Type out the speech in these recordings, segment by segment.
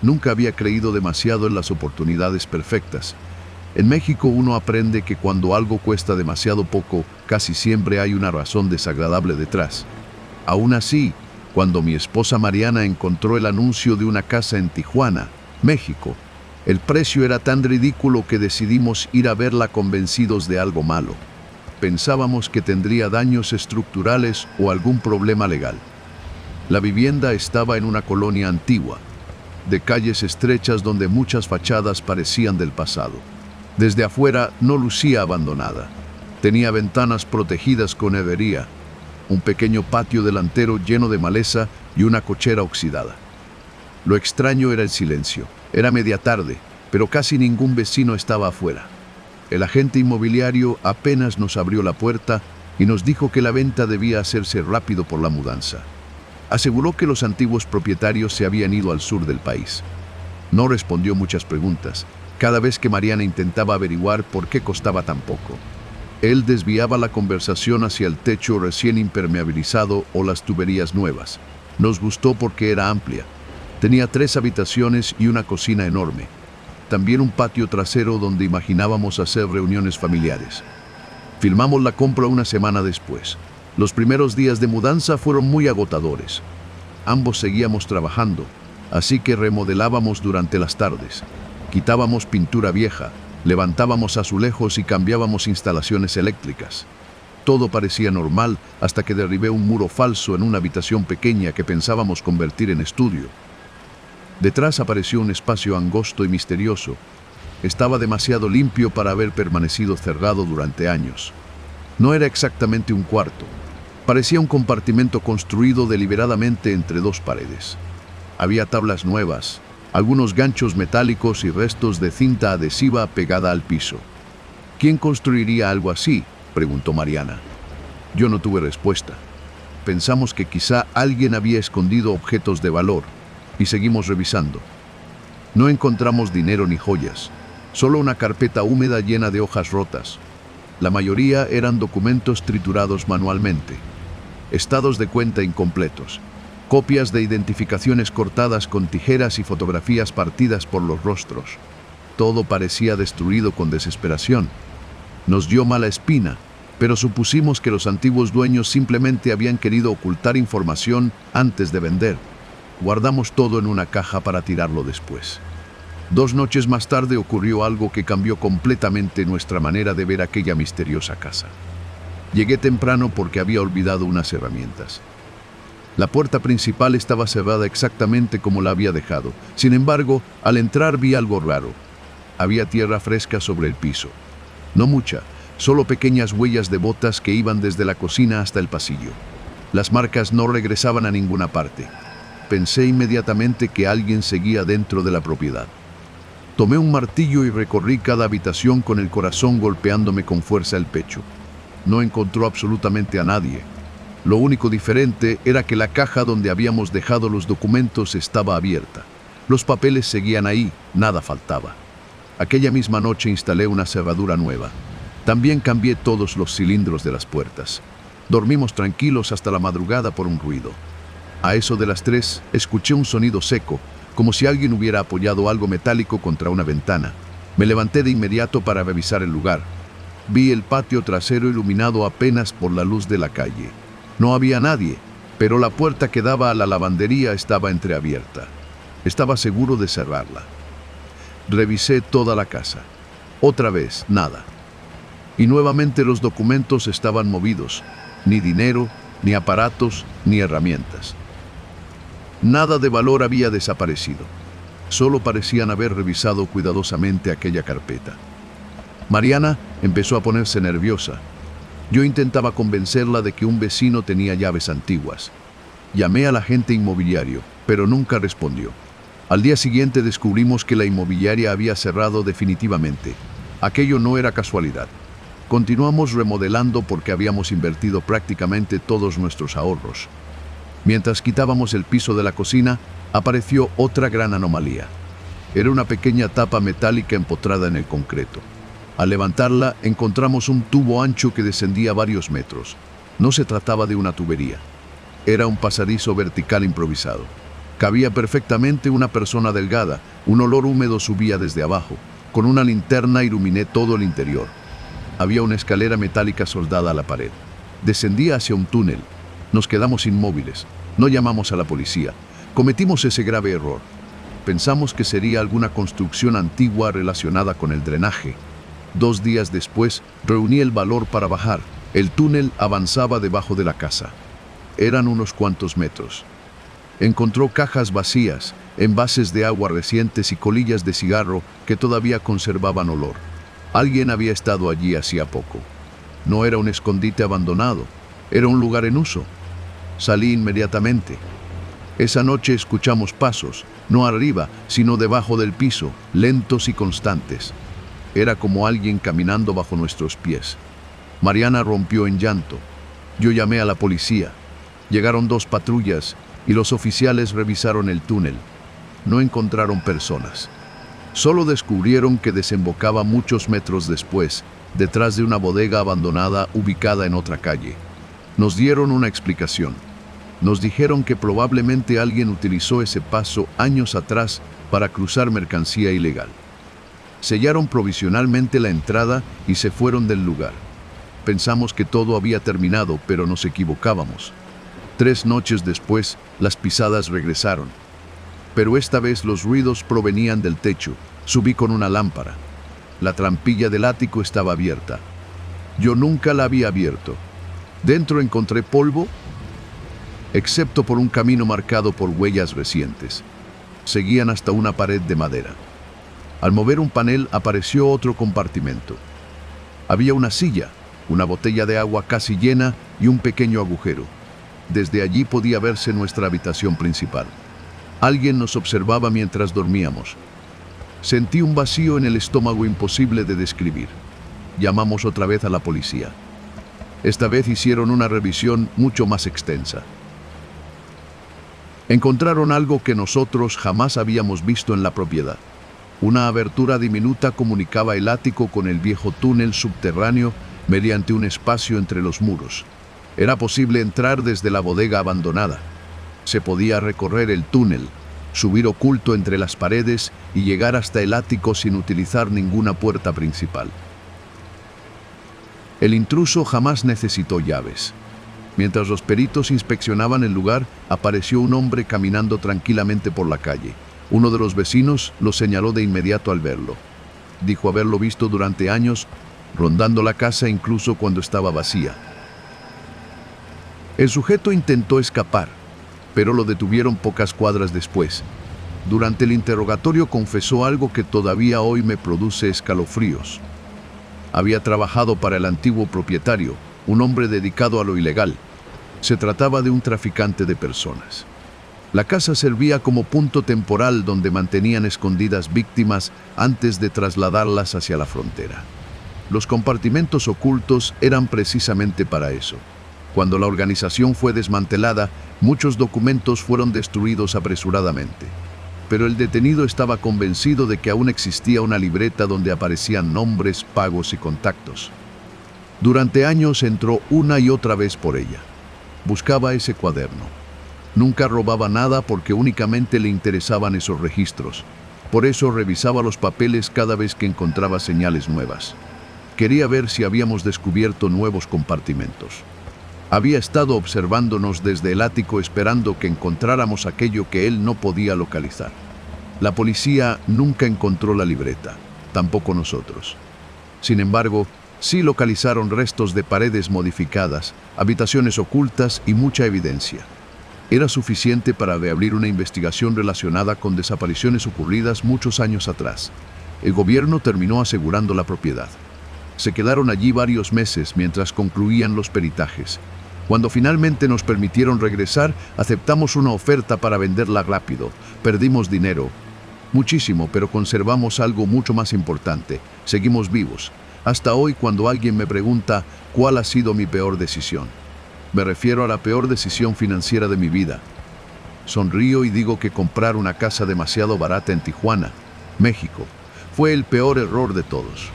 Nunca había creído demasiado en las oportunidades perfectas. En México uno aprende que cuando algo cuesta demasiado poco, casi siempre hay una razón desagradable detrás. Aún así, cuando mi esposa Mariana encontró el anuncio de una casa en Tijuana, México, el precio era tan ridículo que decidimos ir a verla convencidos de algo malo. Pensábamos que tendría daños estructurales o algún problema legal. La vivienda estaba en una colonia antigua, de calles estrechas donde muchas fachadas parecían del pasado. Desde afuera no lucía abandonada. Tenía ventanas protegidas con herrería, un pequeño patio delantero lleno de maleza y una cochera oxidada. Lo extraño era el silencio. Era media tarde, pero casi ningún vecino estaba afuera. El agente inmobiliario apenas nos abrió la puerta y nos dijo que la venta debía hacerse rápido por la mudanza. Aseguró que los antiguos propietarios se habían ido al sur del país. No respondió muchas preguntas, cada vez que Mariana intentaba averiguar por qué costaba tan poco. Él desviaba la conversación hacia el techo recién impermeabilizado o las tuberías nuevas. Nos gustó porque era amplia. Tenía 3 habitaciones y una cocina enorme. También un patio trasero donde imaginábamos hacer reuniones familiares. Filmamos la compra una semana después. Los primeros días de mudanza fueron muy agotadores. Ambos seguíamos trabajando, así que remodelábamos durante las tardes. Quitábamos pintura vieja, levantábamos azulejos y cambiábamos instalaciones eléctricas. Todo parecía normal hasta que derribé un muro falso en una habitación pequeña que pensábamos convertir en estudio. Detrás apareció un espacio angosto y misterioso. Estaba demasiado limpio para haber permanecido cerrado durante años. No era exactamente un cuarto. Parecía un compartimento construido deliberadamente entre 2 paredes. Había tablas nuevas, algunos ganchos metálicos y restos de cinta adhesiva pegada al piso. ¿Quién construiría algo así?, preguntó Mariana. Yo no tuve respuesta. Pensamos que quizá alguien había escondido objetos de valor y seguimos revisando. No encontramos dinero ni joyas, solo una carpeta húmeda llena de hojas rotas. La mayoría eran documentos triturados manualmente, estados de cuenta incompletos, copias de identificaciones cortadas con tijeras y fotografías partidas por los rostros. Todo parecía destruido con desesperación. Nos dio mala espina, pero supusimos que los antiguos dueños simplemente habían querido ocultar información antes de vender. Guardamos todo en una caja para tirarlo después. 2 noches más tarde ocurrió algo que cambió completamente nuestra manera de ver aquella misteriosa casa. Llegué temprano porque había olvidado unas herramientas. La puerta principal estaba cerrada exactamente como la había dejado. Sin embargo, al entrar vi algo raro. Había tierra fresca sobre el piso. No mucha, solo pequeñas huellas de botas que iban desde la cocina hasta el pasillo. Las marcas no regresaban a ninguna parte. Pensé inmediatamente que alguien seguía dentro de la propiedad. Tomé un martillo y recorrí cada habitación con el corazón golpeándome con fuerza el pecho. No encontró absolutamente a nadie. Lo único diferente era que la caja donde habíamos dejado los documentos estaba abierta. Los papeles seguían ahí, nada faltaba. Aquella misma noche instalé una cerradura nueva. También cambié todos los cilindros de las puertas. Dormimos tranquilos hasta la madrugada por un ruido. A eso de las 3, escuché un sonido seco, como si alguien hubiera apoyado algo metálico contra una ventana. Me levanté de inmediato para revisar el lugar. Vi el patio trasero iluminado apenas por la luz de la calle. No había nadie, pero la puerta que daba a la lavandería estaba entreabierta. Estaba seguro de cerrarla. Revisé toda la casa. Otra vez, nada. Y nuevamente los documentos estaban movidos. Ni dinero, ni aparatos, ni herramientas. Nada de valor había desaparecido. Solo parecían haber revisado cuidadosamente aquella carpeta. Mariana empezó a ponerse nerviosa. Yo intentaba convencerla de que un vecino tenía llaves antiguas. Llamé al agente inmobiliario, pero nunca respondió. Al día siguiente descubrimos que la inmobiliaria había cerrado definitivamente. Aquello no era casualidad. Continuamos remodelando porque habíamos invertido prácticamente todos nuestros ahorros. Mientras quitábamos el piso de la cocina, apareció otra gran anomalía. Era una pequeña tapa metálica empotrada en el concreto. Al levantarla, encontramos un tubo ancho que descendía varios metros. No se trataba de una tubería. Era un pasadizo vertical improvisado. Cabía perfectamente una persona delgada. Un olor húmedo subía desde abajo. Con una linterna iluminé todo el interior. Había una escalera metálica soldada a la pared. Descendía hacia un túnel. Nos quedamos inmóviles. No llamamos a la policía. Cometimos ese grave error. Pensamos que sería alguna construcción antigua relacionada con el drenaje. 2 días después, reuní el valor para bajar. El túnel avanzaba debajo de la casa. Eran unos cuantos metros. Encontró cajas vacías, envases de agua recientes y colillas de cigarro que todavía conservaban olor. Alguien había estado allí hacía poco. No era un escondite abandonado, era un lugar en uso. Salí inmediatamente. Esa noche escuchamos pasos, no arriba, sino debajo del piso, lentos y constantes. Era como alguien caminando bajo nuestros pies. Mariana rompió en llanto. Yo llamé a la policía. Llegaron 2 patrullas y los oficiales revisaron el túnel. No encontraron personas. Solo descubrieron que desembocaba muchos metros después, detrás de una bodega abandonada ubicada en otra calle. Nos dieron una explicación. Nos dijeron que probablemente alguien utilizó ese paso años atrás para cruzar mercancía ilegal. Sellaron provisionalmente la entrada y se fueron del lugar. Pensamos que todo había terminado, pero nos equivocábamos. 3 noches después, las pisadas regresaron. Pero esta vez los ruidos provenían del techo. Subí con una lámpara. La trampilla del ático estaba abierta. Yo nunca la había abierto. Dentro encontré polvo, excepto por un camino marcado por huellas recientes. Seguían hasta una pared de madera. Al mover un panel apareció otro compartimento. Había una silla, una botella de agua casi llena y un pequeño agujero. Desde allí podía verse nuestra habitación principal. Alguien nos observaba mientras dormíamos. Sentí un vacío en el estómago imposible de describir. Llamamos otra vez a la policía. Esta vez hicieron una revisión mucho más extensa. Encontraron algo que nosotros jamás habíamos visto en la propiedad. Una abertura diminuta comunicaba el ático con el viejo túnel subterráneo mediante un espacio entre los muros. Era posible entrar desde la bodega abandonada. Se podía recorrer el túnel, subir oculto entre las paredes y llegar hasta el ático sin utilizar ninguna puerta principal. El intruso jamás necesitó llaves. Mientras los peritos inspeccionaban el lugar, apareció un hombre caminando tranquilamente por la calle. Uno de los vecinos lo señaló de inmediato al verlo. Dijo haberlo visto durante años, rondando la casa incluso cuando estaba vacía. El sujeto intentó escapar, pero lo detuvieron pocas cuadras después. Durante el interrogatorio confesó algo que todavía hoy me produce escalofríos. Había trabajado para el antiguo propietario, un hombre dedicado a lo ilegal. Se trataba de un traficante de personas. La casa servía como punto temporal donde mantenían escondidas víctimas antes de trasladarlas hacia la frontera. Los compartimentos ocultos eran precisamente para eso. Cuando la organización fue desmantelada, muchos documentos fueron destruidos apresuradamente. Pero el detenido estaba convencido de que aún existía una libreta donde aparecían nombres, pagos y contactos. Durante años entró una y otra vez por ella. Buscaba ese cuaderno. Nunca robaba nada porque únicamente le interesaban esos registros. Por eso revisaba los papeles cada vez que encontraba señales nuevas. Quería ver si habíamos descubierto nuevos compartimentos. Había estado observándonos desde el ático esperando que encontráramos aquello que él no podía localizar. La policía nunca encontró la libreta, tampoco nosotros. Sin embargo, sí localizaron restos de paredes modificadas, habitaciones ocultas y mucha evidencia. Era suficiente para reabrir una investigación relacionada con desapariciones ocurridas muchos años atrás. El gobierno terminó asegurando la propiedad. Se quedaron allí varios meses mientras concluían los peritajes. Cuando finalmente nos permitieron regresar, aceptamos una oferta para venderla rápido. Perdimos dinero, muchísimo, pero conservamos algo mucho más importante. Seguimos vivos. Hasta hoy, cuando alguien me pregunta cuál ha sido mi peor decisión, me refiero a la peor decisión financiera de mi vida. Sonrío y digo que comprar una casa demasiado barata en Tijuana, México, fue el peor error de todos.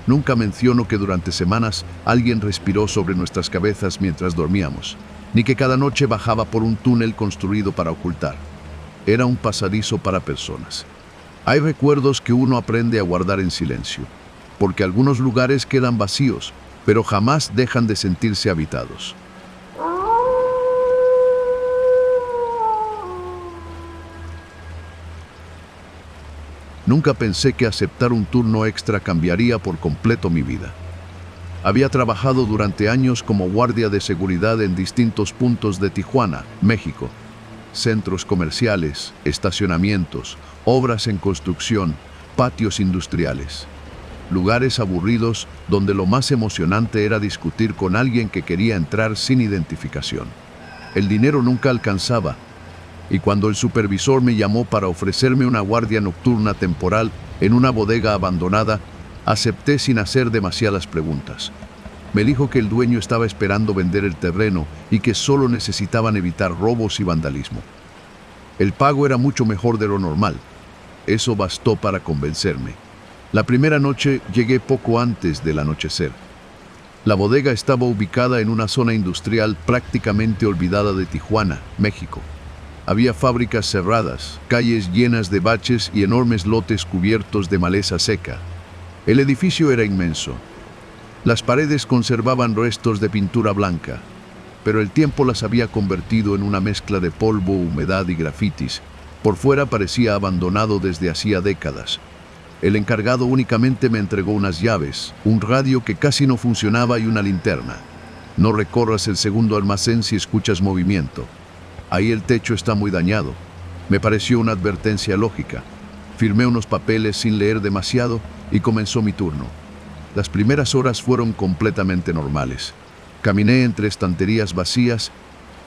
Nunca menciono que durante semanas alguien respiró sobre nuestras cabezas mientras dormíamos, ni que cada noche bajaba por un túnel construido para ocultar. era un pasadizo para personas. Hay recuerdos que uno aprende a guardar en silencio, porque algunos lugares quedan vacíos, pero jamás dejan de sentirse habitados. Nunca pensé que aceptar un turno extra cambiaría por completo mi vida. Había trabajado durante años como guardia de seguridad en distintos puntos de Tijuana, México. Centros comerciales, estacionamientos, obras en construcción, patios industriales. Lugares aburridos donde lo más emocionante era discutir con alguien que quería entrar sin identificación. El dinero nunca alcanzaba, y cuando el supervisor me llamó para ofrecerme una guardia nocturna temporal en una bodega abandonada, acepté sin hacer demasiadas preguntas. Me dijo que el dueño estaba esperando vender el terreno y que solo necesitaban evitar robos y vandalismo. El pago era mucho mejor de lo normal. Eso bastó para convencerme. La primera noche llegué poco antes del anochecer. La bodega estaba ubicada en una zona industrial prácticamente olvidada de Tijuana, México. Había fábricas cerradas, calles llenas de baches y enormes lotes cubiertos de maleza seca. El edificio era inmenso. Las paredes conservaban restos de pintura blanca, pero el tiempo las había convertido en una mezcla de polvo, humedad y grafitis. Por fuera parecía abandonado desde hacía décadas. El encargado únicamente me entregó unas llaves, un radio que casi no funcionaba y una linterna. No recorras el segundo almacén si escuchas movimiento. Ahí el techo está muy dañado. Me pareció una advertencia lógica. Firmé unos papeles sin leer demasiado y comenzó mi turno. Las primeras horas fueron completamente normales. Caminé entre estanterías vacías,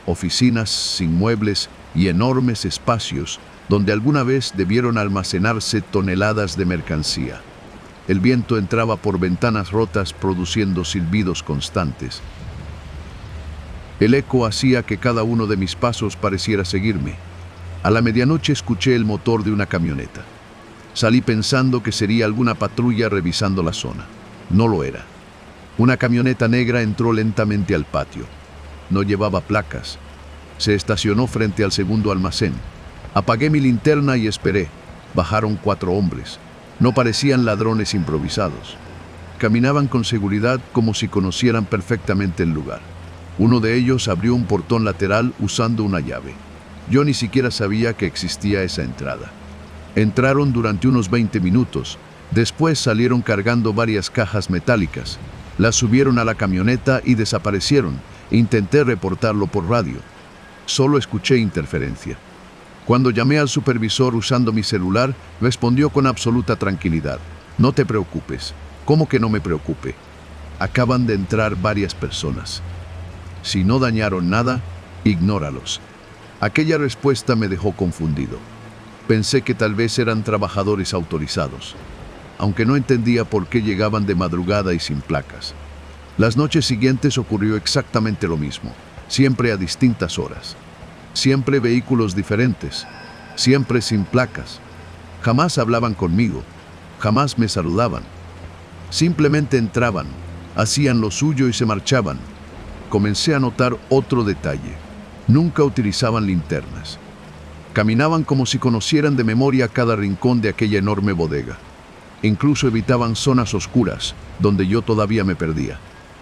oficinas sin muebles y enormes espacios donde alguna vez debieron almacenarse toneladas de mercancía. El viento entraba por ventanas rotas produciendo silbidos constantes. El eco hacía que cada uno de mis pasos pareciera seguirme. A la medianoche escuché el motor de una camioneta. Salí pensando que sería alguna patrulla revisando la zona. No lo era. Una camioneta negra entró lentamente al patio. No llevaba placas. Se estacionó frente al segundo almacén. Apagué mi linterna y esperé. Bajaron 4 hombres. No parecían ladrones improvisados. Caminaban con seguridad como si conocieran perfectamente el lugar. Uno de ellos abrió un portón lateral usando una llave. Yo ni siquiera sabía que existía esa entrada. Entraron durante unos 20 minutos. Después salieron cargando varias cajas metálicas. Las subieron a la camioneta y desaparecieron. Intenté reportarlo por radio. Solo escuché interferencia. Cuando llamé al supervisor usando mi celular, respondió con absoluta tranquilidad. No te preocupes. ¿Cómo que no me preocupe? Acaban de entrar varias personas. Si no dañaron nada, ignóralos. Aquella respuesta me dejó confundido. Pensé que tal vez eran trabajadores autorizados, aunque no entendía por qué llegaban de madrugada y sin placas. Las noches siguientes ocurrió exactamente lo mismo, siempre a distintas horas. Siempre vehículos diferentes, siempre sin placas. Jamás hablaban conmigo, jamás me saludaban. Simplemente entraban, hacían lo suyo y se marchaban. Comencé a notar otro detalle. Nunca utilizaban linternas. Caminaban como si conocieran de memoria cada rincón de aquella enorme bodega. Incluso evitaban zonas oscuras, donde yo todavía me perdía.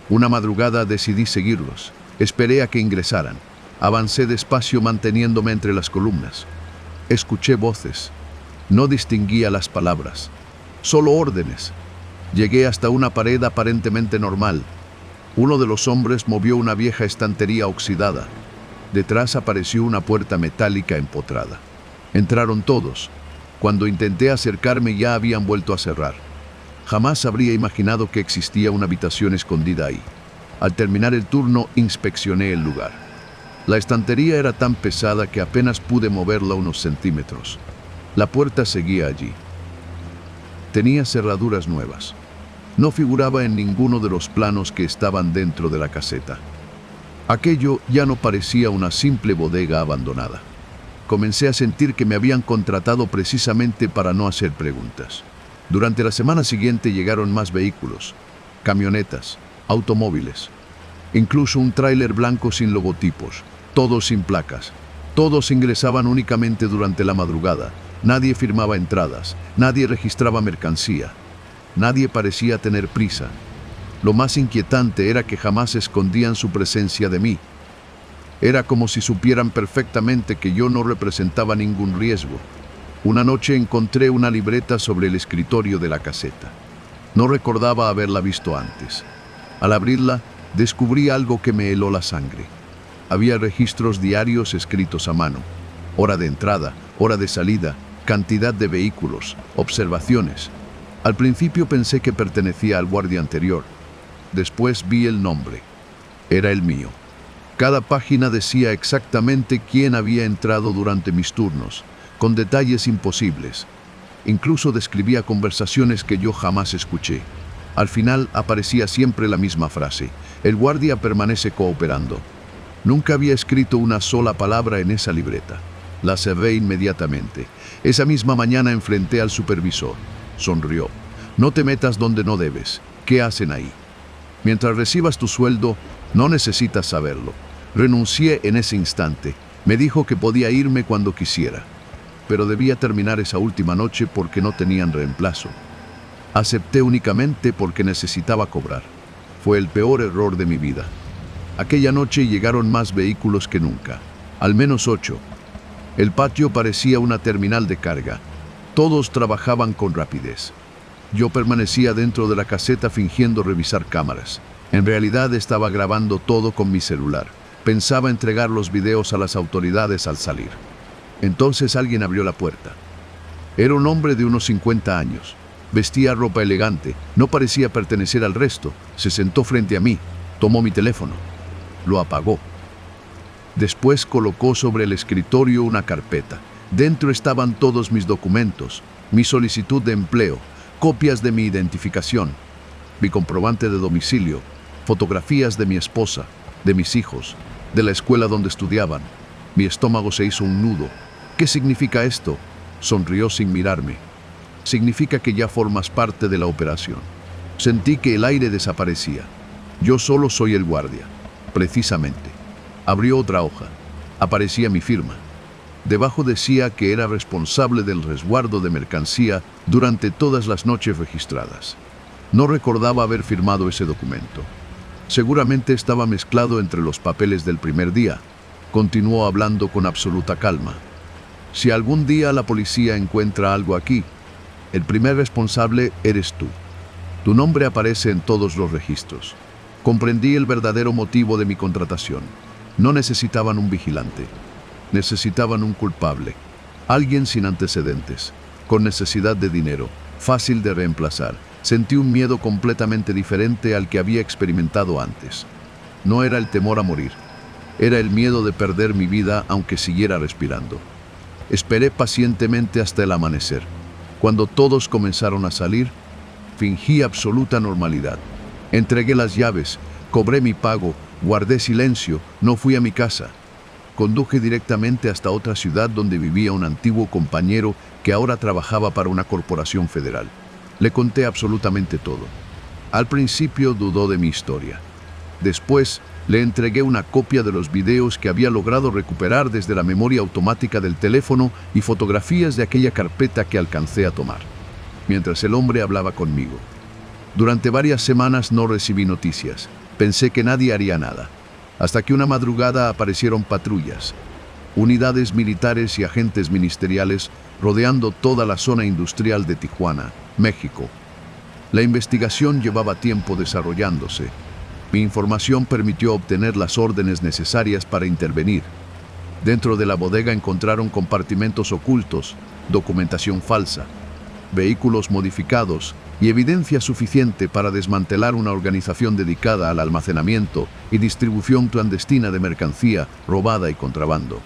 Una madrugada decidí seguirlos. Esperé a que ingresaran. Avancé despacio manteniéndome entre las columnas. Escuché voces. No distinguía las palabras. Solo órdenes. Llegué hasta una pared aparentemente normal. Uno de los hombres movió una vieja estantería oxidada. Detrás apareció una puerta metálica empotrada. Entraron todos. Cuando intenté acercarme ya habían vuelto a cerrar. Jamás habría imaginado que existía una habitación escondida ahí. Al terminar el turno, inspeccioné el lugar. La estantería era tan pesada que apenas pude moverla unos centímetros. La puerta seguía allí. Tenía cerraduras nuevas. No figuraba en ninguno de los planos que estaban dentro de la caseta. Aquello ya no parecía una simple bodega abandonada. Comencé a sentir que me habían contratado precisamente para no hacer preguntas. Durante la semana siguiente llegaron más vehículos, camionetas, automóviles, incluso un tráiler blanco sin logotipos, todos sin placas. Todos ingresaban únicamente durante la madrugada. Nadie firmaba entradas, nadie registraba mercancía. Nadie parecía tener prisa. Lo más inquietante era que jamás escondían su presencia de mí. Era como si supieran perfectamente que yo no representaba ningún riesgo. Una noche encontré una libreta sobre el escritorio de la caseta. No recordaba haberla visto antes. Al abrirla, descubrí algo que me heló la sangre. Había registros diarios escritos a mano. Hora de entrada, hora de salida, cantidad de vehículos, observaciones. Al principio pensé que pertenecía al guardia anterior. Después vi el nombre. Era el mío. Cada página decía exactamente quién había entrado durante mis turnos, con detalles imposibles. Incluso describía conversaciones que yo jamás escuché. Al final aparecía siempre la misma frase: el guardia permanece cooperando. Nunca había escrito una sola palabra en esa libreta. La cerré inmediatamente. Esa misma mañana enfrenté al supervisor. Sonrió. No te metas donde no debes. ¿Qué hacen ahí? Mientras recibas tu sueldo, no necesitas saberlo. Renuncié en ese instante. Me dijo que podía irme cuando quisiera, pero debía terminar esa última noche porque no tenían reemplazo. Acepté únicamente porque necesitaba cobrar. Fue el peor error de mi vida. Aquella noche llegaron más vehículos que nunca, al menos 8. El patio parecía una terminal de carga. Todos trabajaban con rapidez. Yo permanecía dentro de la caseta fingiendo revisar cámaras. En realidad estaba grabando todo con mi celular. Pensaba entregar los videos a las autoridades al salir. Entonces alguien abrió la puerta. Era un hombre de unos 50 años. Vestía ropa elegante, no parecía pertenecer al resto. Se sentó frente a mí, tomó mi teléfono. Lo apagó. Después colocó sobre el escritorio una carpeta. Dentro estaban todos mis documentos, mi solicitud de empleo, copias de mi identificación, mi comprobante de domicilio, fotografías de mi esposa, de mis hijos, de la escuela donde estudiaban. Mi estómago se hizo un nudo. ¿Qué significa esto? Sonrió sin mirarme. Significa que ya formas parte de la operación. Sentí que el aire desaparecía. Yo solo soy el guardia. Precisamente. Abrió otra hoja. Aparecía mi firma. Debajo decía que era responsable del resguardo de mercancía durante todas las noches registradas. No recordaba haber firmado ese documento. Seguramente estaba mezclado entre los papeles del primer día. Continuó hablando con absoluta calma. Si algún día la policía encuentra algo aquí, el primer responsable eres tú. Tu nombre aparece en todos los registros. Comprendí el verdadero motivo de mi contratación. No necesitaban un vigilante. Necesitaban un culpable. Alguien sin antecedentes, con necesidad de dinero, fácil de reemplazar. Sentí un miedo completamente diferente al que había experimentado antes. No era el temor a morir. Era el miedo de perder mi vida aunque siguiera respirando. Esperé pacientemente hasta el amanecer. Cuando todos comenzaron a salir, fingí absoluta normalidad. Entregué las llaves, cobré mi pago, guardé silencio, no fui a mi casa. Conduje directamente hasta otra ciudad donde vivía un antiguo compañero que ahora trabajaba para una corporación federal. Le conté absolutamente todo. Al principio dudó de mi historia. Después le entregué una copia de los videos que había logrado recuperar desde la memoria automática del teléfono y fotografías de aquella carpeta que alcancé a tomar, mientras el hombre hablaba conmigo. Durante varias semanas no recibí noticias. Pensé que nadie haría nada, hasta que una madrugada aparecieron patrullas, unidades militares y agentes ministeriales rodeando toda la zona industrial de Tijuana, México. La investigación llevaba tiempo desarrollándose. Mi información permitió obtener las órdenes necesarias para intervenir. Dentro de la bodega encontraron compartimentos ocultos, documentación falsa, vehículos modificados y evidencia suficiente para desmantelar una organización dedicada al almacenamiento y distribución clandestina de mercancía robada y contrabando.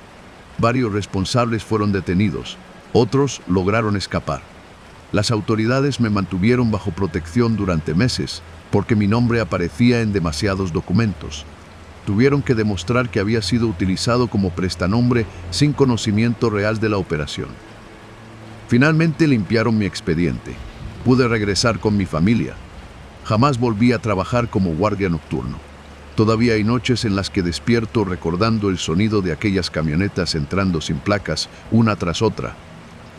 Varios responsables fueron detenidos, otros lograron escapar. Las autoridades me mantuvieron bajo protección durante meses porque mi nombre aparecía en demasiados documentos. Tuvieron que demostrar que había sido utilizado como prestanombre sin conocimiento real de la operación. Finalmente limpiaron mi expediente. Pude regresar con mi familia. Jamás volví a trabajar como guardia nocturno. Todavía hay noches en las que despierto recordando el sonido de aquellas camionetas entrando sin placas, una tras otra,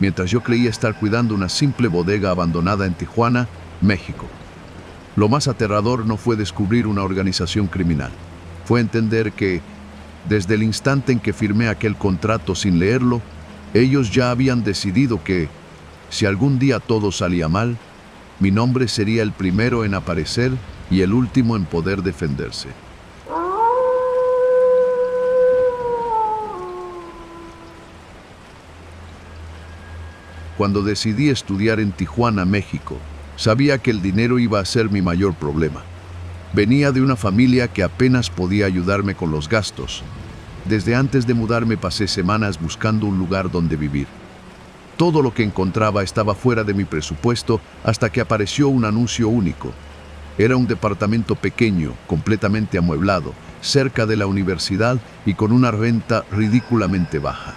mientras yo creía estar cuidando una simple bodega abandonada en Tijuana, México. Lo más aterrador no fue descubrir una organización criminal. Fue entender que, desde el instante en que firmé aquel contrato sin leerlo, ellos ya habían decidido que, si algún día todo salía mal, mi nombre sería el primero en aparecer y el último en poder defenderse. Cuando decidí estudiar en Tijuana, México, sabía que el dinero iba a ser mi mayor problema. Venía de una familia que apenas podía ayudarme con los gastos. Desde antes de mudarme pasé semanas buscando un lugar donde vivir. Todo lo que encontraba estaba fuera de mi presupuesto hasta que apareció un anuncio único. Era un departamento pequeño, completamente amueblado, cerca de la universidad y con una renta ridículamente baja.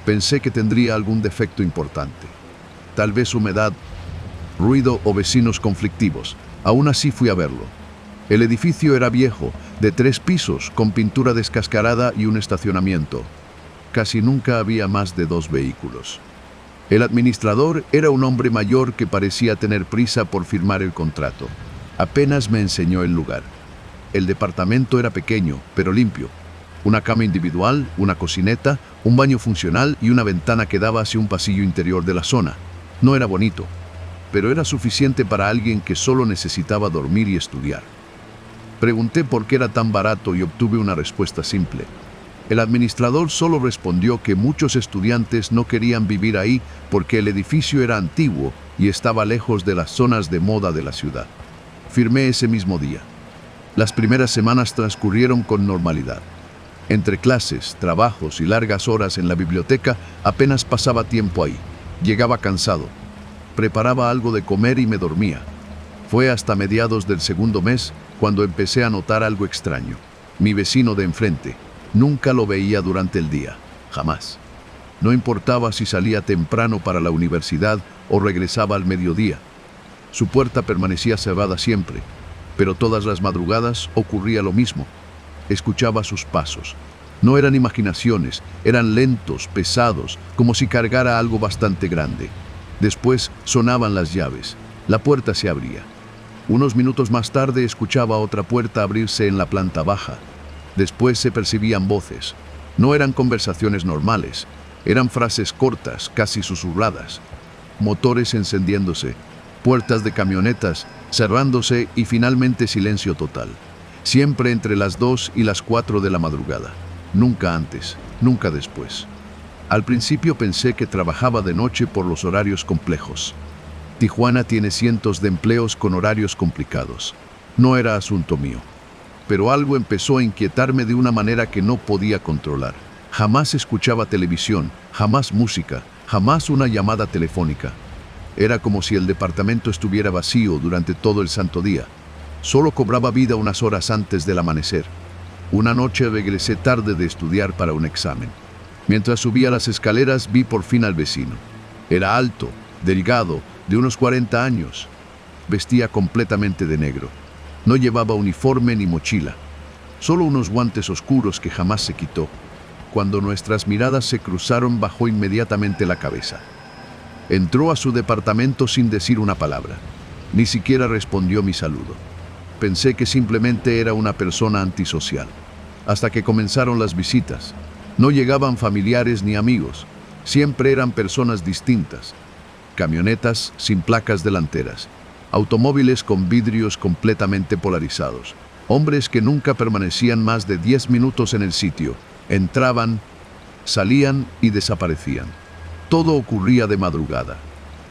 Pensé que tendría algún defecto importante. Tal vez humedad, ruido o vecinos conflictivos. Aún así fui a verlo. El edificio era viejo, de 3 pisos, con pintura descascarada y un estacionamiento. Casi nunca había más de 2 vehículos. El administrador era un hombre mayor que parecía tener prisa por firmar el contrato. Apenas me enseñó el lugar. El departamento era pequeño, pero limpio. Una cama individual, una cocineta, un baño funcional y una ventana que daba hacia un pasillo interior de la zona. No era bonito, pero era suficiente para alguien que solo necesitaba dormir y estudiar. Pregunté por qué era tan barato y obtuve una respuesta simple. El administrador solo respondió que muchos estudiantes no querían vivir ahí porque el edificio era antiguo y estaba lejos de las zonas de moda de la ciudad. Firmé ese mismo día. Las primeras semanas transcurrieron con normalidad. Entre clases, trabajos y largas horas en la biblioteca, apenas pasaba tiempo ahí. Llegaba cansado. Preparaba algo de comer y me dormía. Fue hasta mediados del segundo mes cuando empecé a notar algo extraño. Mi vecino de enfrente. Nunca lo veía durante el día. Jamás. No importaba si salía temprano para la universidad o regresaba al mediodía. Su puerta permanecía cerrada siempre, pero todas las madrugadas ocurría lo mismo. Escuchaba sus pasos. No eran imaginaciones, eran lentos, pesados, como si cargara algo bastante grande. Después sonaban las llaves. La puerta se abría. Unos minutos más tarde escuchaba otra puerta abrirse en la planta baja. Después se percibían voces. No eran conversaciones normales, eran frases cortas, casi susurradas. Motores encendiéndose, puertas de camionetas cerrándose y finalmente silencio total. Siempre entre las 2 y las 4 de la madrugada. Nunca antes, nunca después. Al principio pensé que trabajaba de noche por los horarios complejos. Tijuana tiene cientos de empleos con horarios complicados. No era asunto mío. Pero algo empezó a inquietarme de una manera que no podía controlar. Jamás escuchaba televisión, jamás música, jamás una llamada telefónica. Era como si el departamento estuviera vacío durante todo el santo día. Solo cobraba vida unas horas antes del amanecer. Una noche regresé tarde de estudiar para un examen. Mientras subía las escaleras vi por fin al vecino. Era alto, delgado, de unos 40 años. Vestía completamente de negro. No llevaba uniforme ni mochila. Solo unos guantes oscuros que jamás se quitó. Cuando nuestras miradas se cruzaron, bajó inmediatamente la cabeza. Entró a su departamento sin decir una palabra. Ni siquiera respondió mi saludo. Pensé que simplemente era una persona antisocial. Hasta que comenzaron las visitas. No llegaban familiares ni amigos. Siempre eran personas distintas. Camionetas sin placas delanteras. Automóviles con vidrios completamente polarizados. Hombres que nunca permanecían más de 10 minutos en el sitio. Entraban, salían y desaparecían. Todo ocurría de madrugada.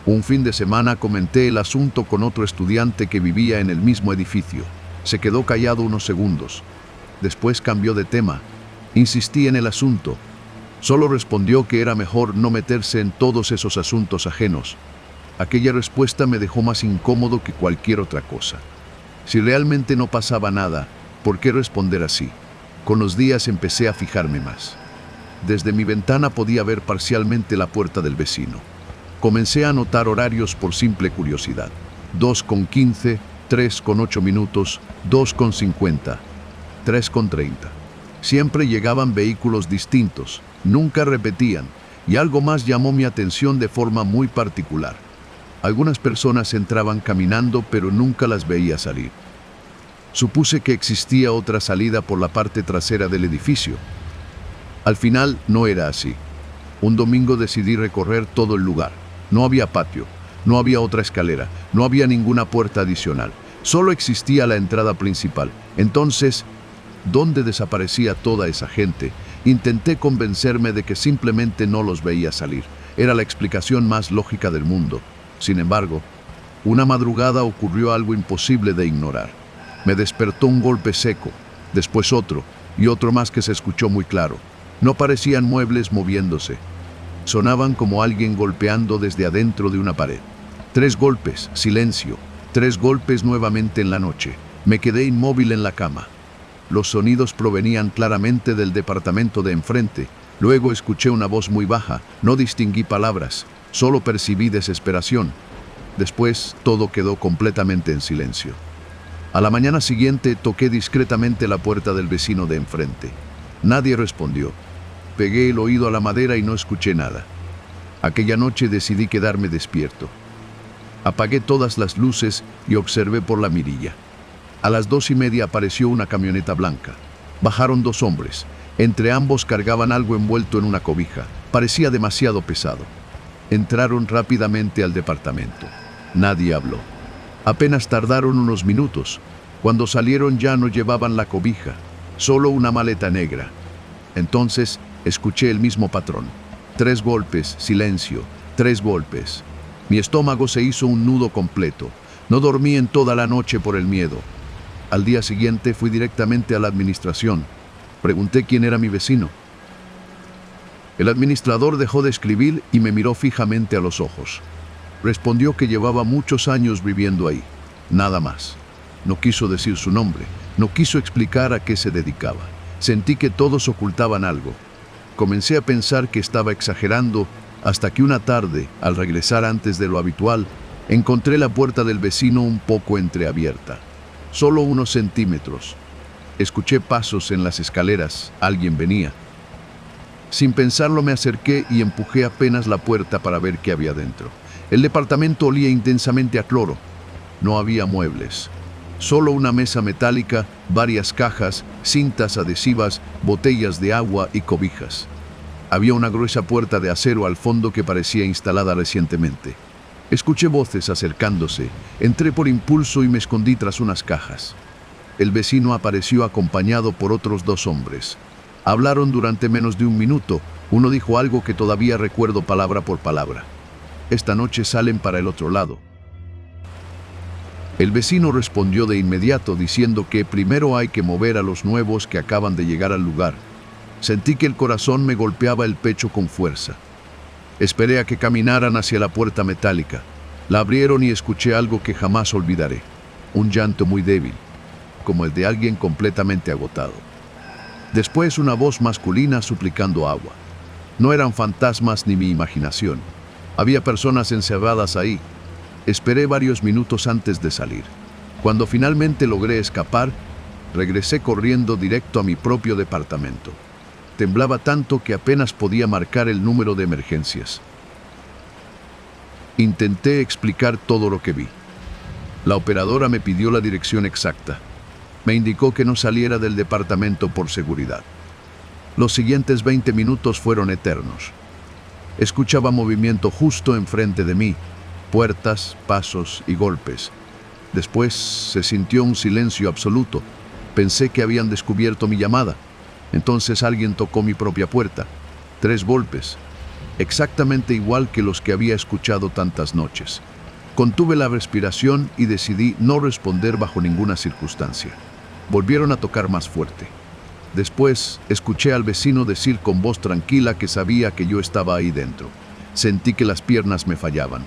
Un fin de semana comenté el asunto con otro estudiante que vivía en el mismo edificio. Se quedó callado unos segundos. Después cambió de tema. Insistí en el asunto. Solo respondió que era mejor no meterse en todos esos asuntos ajenos. Aquella respuesta me dejó más incómodo que cualquier otra cosa. Si realmente no pasaba nada, ¿por qué responder así? Con los días empecé a fijarme más. Desde mi ventana podía ver parcialmente la puerta del vecino. Comencé a anotar horarios por simple curiosidad. 2:15, 3:08 minutos, 2:50. 3:30. Siempre llegaban vehículos distintos, nunca repetían, y algo más llamó mi atención de forma muy particular. Algunas personas entraban caminando, pero nunca las veía salir. Supuse que existía otra salida por la parte trasera del edificio. Al final no era así. Un domingo decidí recorrer todo el lugar. No había patio, no había otra escalera, no había ninguna puerta adicional. Solo existía la entrada principal. Entonces, ¿dónde desaparecía toda esa gente? Intenté convencerme de que simplemente no los veía salir. Era la explicación más lógica del mundo. Sin embargo, una madrugada ocurrió algo imposible de ignorar. Me despertó un golpe seco, después otro, y otro más que se escuchó muy claro. No parecían muebles moviéndose. Sonaban como alguien golpeando desde adentro de una pared. 3 golpes, silencio. 3 golpes nuevamente en la noche. Me quedé inmóvil en la cama. Los sonidos provenían claramente del departamento de enfrente. Luego escuché una voz muy baja. No distinguí palabras, solo percibí desesperación. Después todo quedó completamente en silencio. A la mañana siguiente toqué discretamente la puerta del vecino de enfrente. Nadie respondió. Pegué el oído a la madera y no escuché nada. Aquella noche decidí quedarme despierto. Apagué todas las luces y observé por la mirilla. A las 2:30 apareció una camioneta blanca. Bajaron 2 hombres. Entre ambos cargaban algo envuelto en una cobija. Parecía demasiado pesado. Entraron rápidamente al departamento. Nadie habló. Apenas tardaron unos minutos. Cuando salieron ya no llevaban la cobija, solo una maleta negra. Entonces escuché el mismo patrón. 3 golpes, silencio, 3 golpes. Mi estómago se hizo un nudo completo. No dormí en toda la noche por el miedo. Al día siguiente fui directamente a la administración. Pregunté quién era mi vecino. El administrador dejó de escribir y me miró fijamente a los ojos. Respondió que llevaba muchos años viviendo ahí. Nada más. No quiso decir su nombre. No quiso explicar a qué se dedicaba. Sentí que todos ocultaban algo. Comencé a pensar que estaba exagerando hasta que una tarde, al regresar antes de lo habitual, encontré la puerta del vecino un poco entreabierta. Solo unos centímetros. Escuché pasos en las escaleras. Alguien venía. Sin pensarlo me acerqué y empujé apenas la puerta para ver qué había dentro. El departamento olía intensamente a cloro. No había muebles. Solo una mesa metálica, varias cajas, cintas adhesivas, botellas de agua y cobijas. Había una gruesa puerta de acero al fondo que parecía instalada recientemente. Escuché voces acercándose. Entré por impulso y me escondí tras unas cajas. El vecino apareció acompañado por otros 2 hombres. Hablaron durante menos de 1 minuto. Uno dijo algo que todavía recuerdo palabra por palabra. Esta noche salen para el otro lado. El vecino respondió de inmediato diciendo que primero hay que mover a los nuevos que acaban de llegar al lugar. Sentí que el corazón me golpeaba el pecho con fuerza. Esperé a que caminaran hacia la puerta metálica. La abrieron y escuché algo que jamás olvidaré. Un llanto muy débil, como el de alguien completamente agotado. Después una voz masculina suplicando agua. No eran fantasmas ni mi imaginación. Había personas encerradas ahí. Esperé varios minutos antes de salir. Cuando finalmente logré escapar, regresé corriendo directo a mi propio departamento. Temblaba tanto que apenas podía marcar el número de emergencias. Intenté explicar todo lo que vi. La operadora me pidió la dirección exacta. Me indicó que no saliera del departamento por seguridad. Los siguientes 20 minutos fueron eternos. Escuchaba movimiento justo enfrente de mí, puertas, pasos y golpes. Después se sintió un silencio absoluto. Pensé que habían descubierto mi llamada. Entonces alguien tocó mi propia puerta. 3 golpes, exactamente igual que los que había escuchado tantas noches. Contuve la respiración y decidí no responder bajo ninguna circunstancia. Volvieron a tocar más fuerte. Después escuché al vecino decir con voz tranquila que sabía que yo estaba ahí dentro. Sentí que las piernas me fallaban.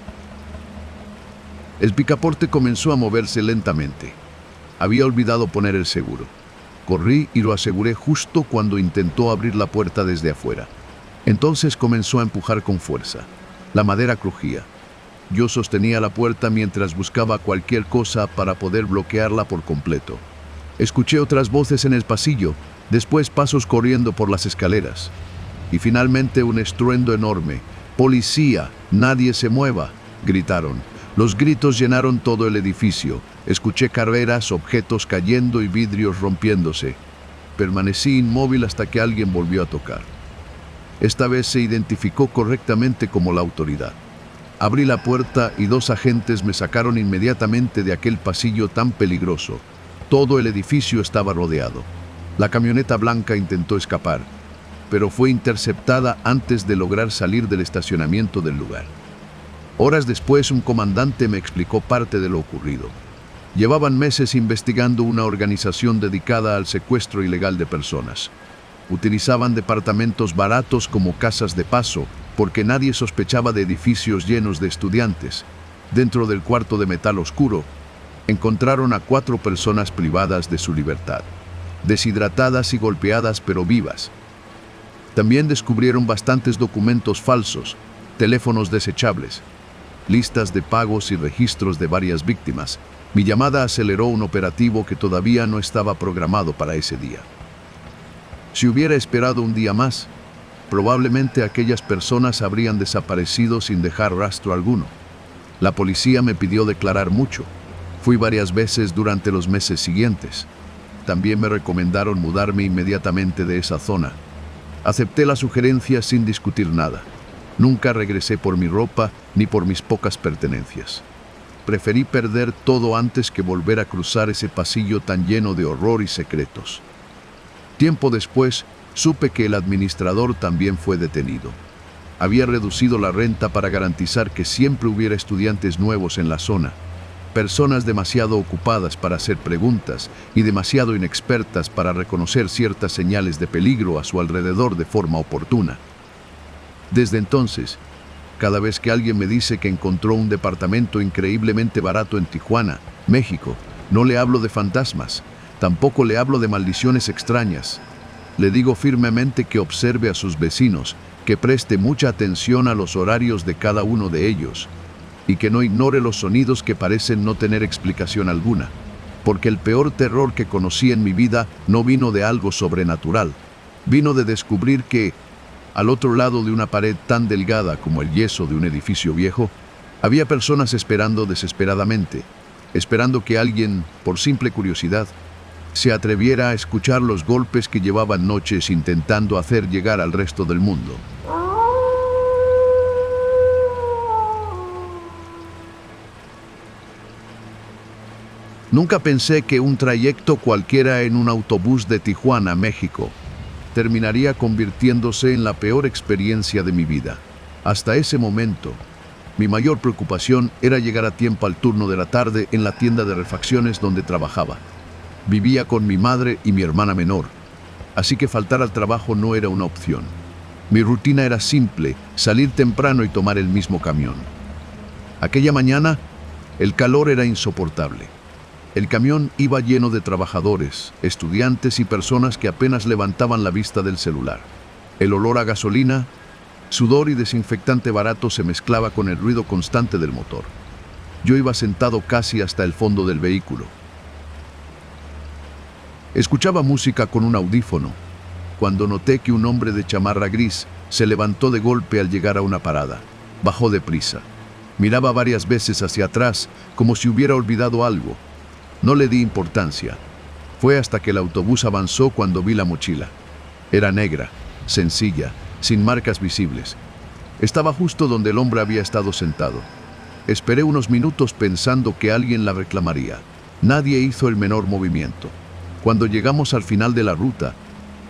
El picaporte comenzó a moverse lentamente. Había olvidado poner el seguro. Corrí y lo aseguré justo cuando intentó abrir la puerta desde afuera. Entonces comenzó a empujar con fuerza. La madera crujía. Yo sostenía la puerta mientras buscaba cualquier cosa para poder bloquearla por completo. Escuché otras voces en el pasillo, después pasos corriendo por las escaleras. Y finalmente un estruendo enorme. «¡Policía! ¡Nadie se mueva!», gritaron. Los gritos llenaron todo el edificio. Escuché carreras, objetos cayendo y vidrios rompiéndose. Permanecí inmóvil hasta que alguien volvió a tocar. Esta vez se identificó correctamente como la autoridad. Abrí la puerta y 2 agentes me sacaron inmediatamente de aquel pasillo tan peligroso. Todo el edificio estaba rodeado. La camioneta blanca intentó escapar, pero fue interceptada antes de lograr salir del estacionamiento del lugar. Horas después, un comandante me explicó parte de lo ocurrido. Llevaban meses investigando una organización dedicada al secuestro ilegal de personas. Utilizaban departamentos baratos como casas de paso, porque nadie sospechaba de edificios llenos de estudiantes. Dentro del cuarto de metal oscuro, encontraron a 4 personas privadas de su libertad, deshidratadas y golpeadas pero vivas. También descubrieron bastantes documentos falsos, teléfonos desechables, listas de pagos y registros de varias víctimas. Mi llamada aceleró un operativo que todavía no estaba programado para ese día. Si hubiera esperado un día más, probablemente aquellas personas habrían desaparecido sin dejar rastro alguno. La policía me pidió declarar mucho. Fui varias veces durante los meses siguientes. También me recomendaron mudarme inmediatamente de esa zona. Acepté la sugerencia sin discutir nada. Nunca regresé por mi ropa ni por mis pocas pertenencias. Preferí perder todo antes que volver a cruzar ese pasillo tan lleno de horror y secretos. Tiempo después, supe que el administrador también fue detenido. Había reducido la renta para garantizar que siempre hubiera estudiantes nuevos en la zona, personas demasiado ocupadas para hacer preguntas y demasiado inexpertas para reconocer ciertas señales de peligro a su alrededor de forma oportuna. Desde entonces, cada vez que alguien me dice que encontró un departamento increíblemente barato en Tijuana, México, no le hablo de fantasmas, tampoco le hablo de maldiciones extrañas. Le digo firmemente que observe a sus vecinos, que preste mucha atención a los horarios de cada uno de ellos y que no ignore los sonidos que parecen no tener explicación alguna, porque el peor terror que conocí en mi vida no vino de algo sobrenatural, vino de descubrir que, al otro lado de una pared tan delgada como el yeso de un edificio viejo, había personas esperando desesperadamente, esperando que alguien, por simple curiosidad, se atreviera a escuchar los golpes que llevaban noches intentando hacer llegar al resto del mundo. Nunca pensé que un trayecto cualquiera en un autobús de Tijuana, México, terminaría convirtiéndose en la peor experiencia de mi vida. Hasta ese momento, mi mayor preocupación era llegar a tiempo al turno de la tarde en la tienda de refacciones donde trabajaba. Vivía con mi madre y mi hermana menor, así que faltar al trabajo no era una opción. Mi rutina era simple: salir temprano y tomar el mismo camión. Aquella mañana, el calor era insoportable. El camión iba lleno de trabajadores, estudiantes y personas que apenas levantaban la vista del celular. El olor a gasolina, sudor y desinfectante barato se mezclaba con el ruido constante del motor. Yo iba sentado casi hasta el fondo del vehículo. Escuchaba música con un audífono, cuando noté que un hombre de chamarra gris se levantó de golpe al llegar a una parada. Bajó deprisa. Miraba varias veces hacia atrás, como si hubiera olvidado algo. No le di importancia. Fue hasta que el autobús avanzó cuando vi la mochila. Era negra, sencilla, sin marcas visibles. Estaba justo donde el hombre había estado sentado. Esperé unos minutos pensando que alguien la reclamaría. Nadie hizo el menor movimiento. Cuando llegamos al final de la ruta,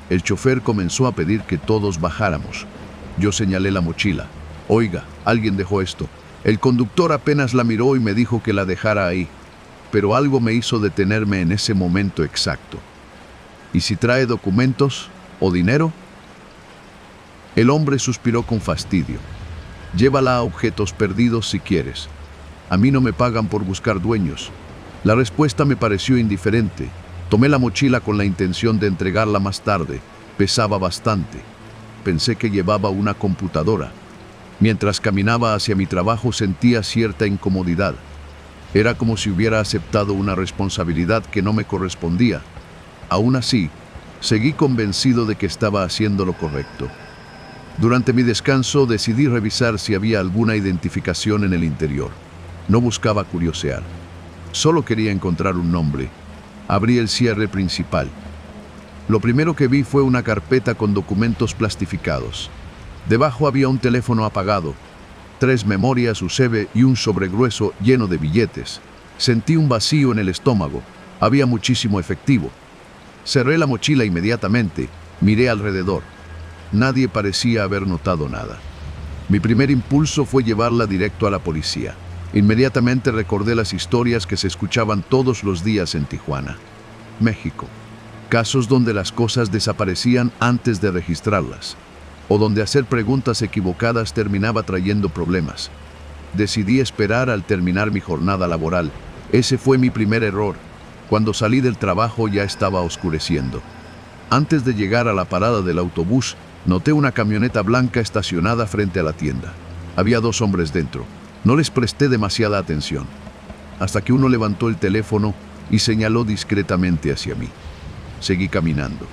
el chofer comenzó a pedir que todos bajáramos. Yo señalé la mochila. «Oiga, alguien dejó esto». El conductor apenas la miró y me dijo que la dejara ahí, pero algo me hizo detenerme en ese momento exacto. «¿Y si trae documentos o dinero?». El hombre suspiró con fastidio. «Llévala a objetos perdidos si quieres. A mí no me pagan por buscar dueños». La respuesta me pareció indiferente. Tomé la mochila con la intención de entregarla más tarde. Pesaba bastante. Pensé que llevaba una computadora. Mientras caminaba hacia mi trabajo sentía cierta incomodidad. Era como si hubiera aceptado una responsabilidad que no me correspondía. Aún así, seguí convencido de que estaba haciendo lo correcto. Durante mi descanso decidí revisar si había alguna identificación en el interior. No buscaba curiosear. Solo quería encontrar un nombre. Abrí el cierre principal. Lo primero que vi fue una carpeta con documentos plastificados. Debajo había un teléfono apagado, 3 memorias USB y un sobregrueso lleno de billetes. Sentí un vacío en el estómago. Había muchísimo efectivo. Cerré la mochila inmediatamente. Miré alrededor. Nadie parecía haber notado nada. Mi primer impulso fue llevarla directo a la policía. Inmediatamente recordé las historias que se escuchaban todos los días en Tijuana, México. Casos donde las cosas desaparecían antes de registrarlas, o donde hacer preguntas equivocadas terminaba trayendo problemas. Decidí esperar al terminar mi jornada laboral. Ese fue mi primer error. Cuando salí del trabajo ya estaba oscureciendo. Antes de llegar a la parada del autobús, noté una camioneta blanca estacionada frente a la tienda. Había 2 hombres dentro. No les presté demasiada atención, hasta que uno levantó el teléfono y señaló discretamente hacia mí. Seguí caminando.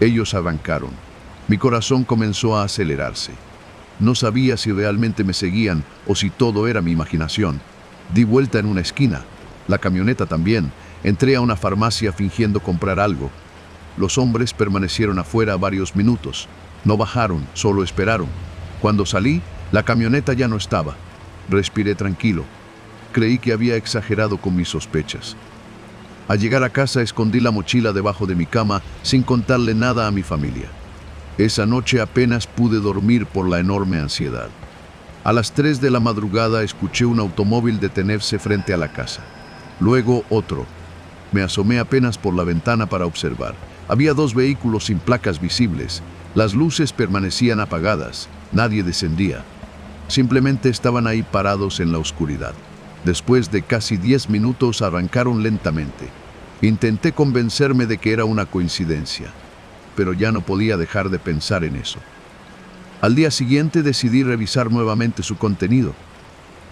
Ellos arrancaron. Mi corazón comenzó a acelerarse. No sabía si realmente me seguían o si todo era mi imaginación. Di vuelta en una esquina. La camioneta también. Entré a una farmacia fingiendo comprar algo. Los hombres permanecieron afuera varios minutos. No bajaron, solo esperaron. Cuando salí, la camioneta ya no estaba. Respiré tranquilo. Creí que había exagerado con mis sospechas. Al llegar a casa escondí la mochila debajo de mi cama sin contarle nada a mi familia. Esa noche apenas pude dormir por la enorme ansiedad. A las 3 de la madrugada escuché un automóvil detenerse frente a la casa. Luego otro. Me asomé apenas por la ventana para observar. Había 2 vehículos sin placas visibles. Las luces permanecían apagadas. Nadie descendía. Simplemente estaban ahí parados en la oscuridad. Después de casi 10 minutos arrancaron lentamente. Intenté convencerme de que era una coincidencia, pero ya no podía dejar de pensar en eso. Al día siguiente decidí revisar nuevamente su contenido.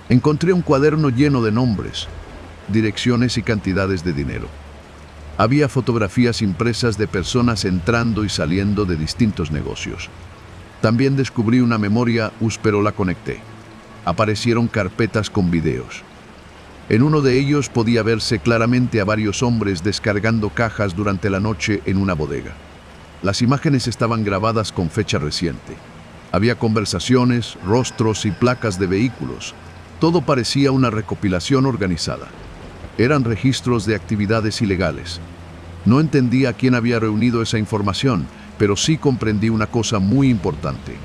Encontré un cuaderno lleno de nombres, direcciones y cantidades de dinero. Había fotografías impresas de personas entrando y saliendo de distintos negocios. También descubrí una memoria USB, pero la conecté. Aparecieron carpetas con videos. En uno de ellos podía verse claramente a varios hombres descargando cajas durante la noche en una bodega. Las imágenes estaban grabadas con fecha reciente. Había conversaciones, rostros y placas de vehículos. Todo parecía una recopilación organizada. Eran registros de actividades ilegales. No entendía quién había reunido esa información, pero sí comprendí una cosa muy importante.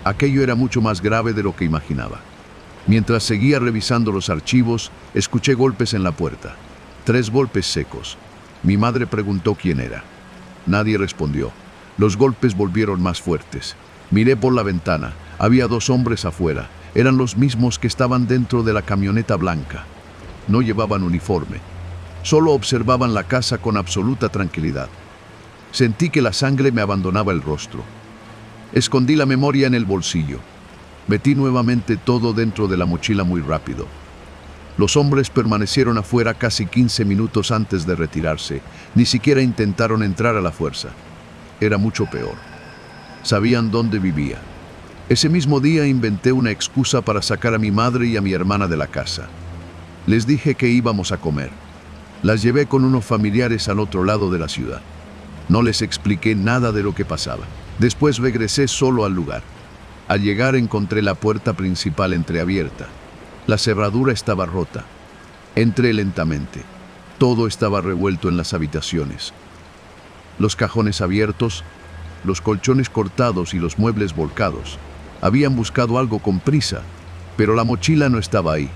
Aquello era mucho más grave de lo que imaginaba. Mientras seguía revisando los archivos, escuché golpes en la puerta. 3 golpes secos. Mi madre preguntó quién era. Nadie respondió. Los golpes volvieron más fuertes. Miré por la ventana. Había 2 hombres afuera. Eran los mismos que estaban dentro de la camioneta blanca. No llevaban uniforme. Solo observaban la casa con absoluta tranquilidad. Sentí que la sangre me abandonaba el rostro. Escondí la memoria en el bolsillo. Metí nuevamente todo dentro de la mochila muy rápido. Los hombres permanecieron afuera casi 15 minutos antes de retirarse. Ni siquiera intentaron entrar a la fuerza. Era mucho peor. Sabían dónde vivía. Ese mismo día inventé una excusa para sacar a mi madre y a mi hermana de la casa. Les dije que íbamos a comer. Las llevé con unos familiares al otro lado de la ciudad. No les expliqué nada de lo que pasaba. Después regresé solo al lugar. Al llegar encontré la puerta principal entreabierta. La cerradura estaba rota. Entré lentamente. Todo estaba revuelto en las habitaciones. Los cajones abiertos, los colchones cortados y los muebles volcados. Habían buscado algo con prisa, pero la mochila no estaba ahí,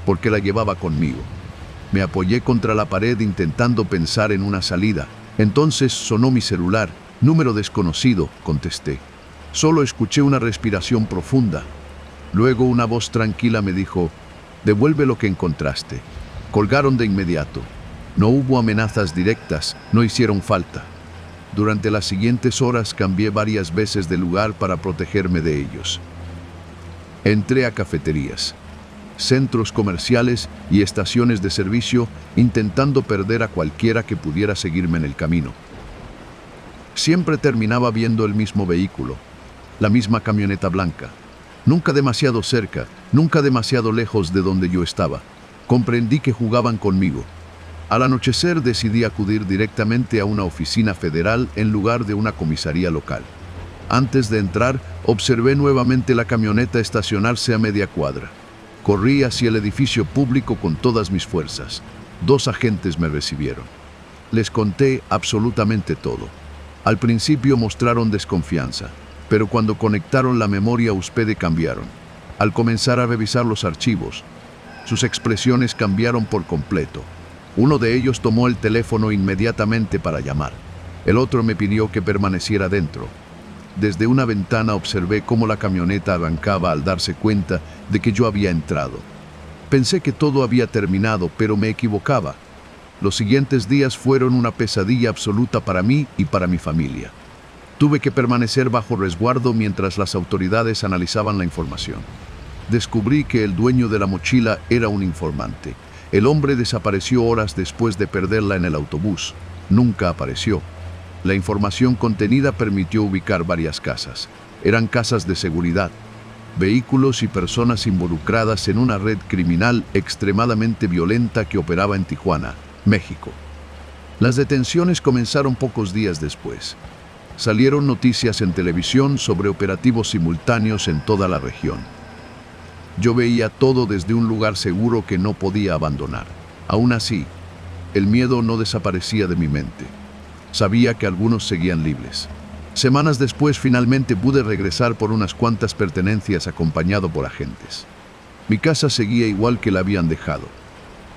porque la llevaba conmigo. Me apoyé contra la pared intentando pensar en una salida. Entonces sonó mi celular. Número desconocido, contesté. Solo escuché una respiración profunda. Luego una voz tranquila me dijo, «Devuelve lo que encontraste». Colgaron de inmediato. No hubo amenazas directas, no hicieron falta. Durante las siguientes horas cambié varias veces de lugar para protegerme de ellos. Entré a cafeterías, centros comerciales y estaciones de servicio intentando perder a cualquiera que pudiera seguirme en el camino. Siempre terminaba viendo el mismo vehículo, la misma camioneta blanca. Nunca demasiado cerca, nunca demasiado lejos de donde yo estaba. Comprendí que jugaban conmigo. Al anochecer decidí acudir directamente a una oficina federal en lugar de una comisaría local. Antes de entrar, observé nuevamente la camioneta estacionarse a media cuadra. Corrí hacia el edificio público con todas mis fuerzas. 2 agentes me recibieron. Les conté absolutamente todo. Al principio mostraron desconfianza, pero cuando conectaron la memoria USB cambiaron. Al comenzar a revisar los archivos, sus expresiones cambiaron por completo. Uno de ellos tomó el teléfono inmediatamente para llamar. El otro me pidió que permaneciera dentro. Desde una ventana observé cómo la camioneta arrancaba al darse cuenta de que yo había entrado. Pensé que todo había terminado, pero me equivocaba. Los siguientes días fueron una pesadilla absoluta para mí y para mi familia. Tuve que permanecer bajo resguardo mientras las autoridades analizaban la información. Descubrí que el dueño de la mochila era un informante. El hombre desapareció horas después de perderla en el autobús. Nunca apareció. La información contenida permitió ubicar varias casas. Eran casas de seguridad, vehículos y personas involucradas en una red criminal extremadamente violenta que operaba en Tijuana, México. Las detenciones comenzaron pocos días después. Salieron noticias en televisión sobre operativos simultáneos en toda la región. Yo veía todo desde un lugar seguro que no podía abandonar. Aún así, el miedo no desaparecía de mi mente. Sabía que algunos seguían libres. Semanas después finalmente pude regresar por unas cuantas pertenencias acompañado por agentes. Mi casa seguía igual que la habían dejado.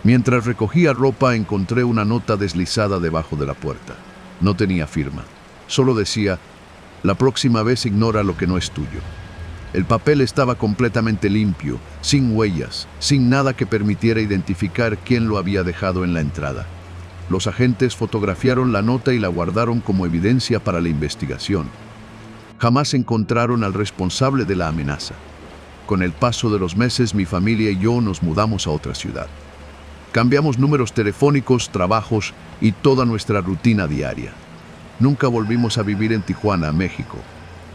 Mientras recogía ropa encontré una nota deslizada debajo de la puerta. No tenía firma. Solo decía, la próxima vez ignora lo que no es tuyo. El papel estaba completamente limpio, sin huellas, sin nada que permitiera identificar quién lo había dejado en la entrada. Los agentes fotografiaron la nota y la guardaron como evidencia para la investigación. Jamás encontraron al responsable de la amenaza. Con el paso de los meses, mi familia y yo nos mudamos a otra ciudad. Cambiamos números telefónicos, trabajos y toda nuestra rutina diaria. Nunca volvimos a vivir en Tijuana, México.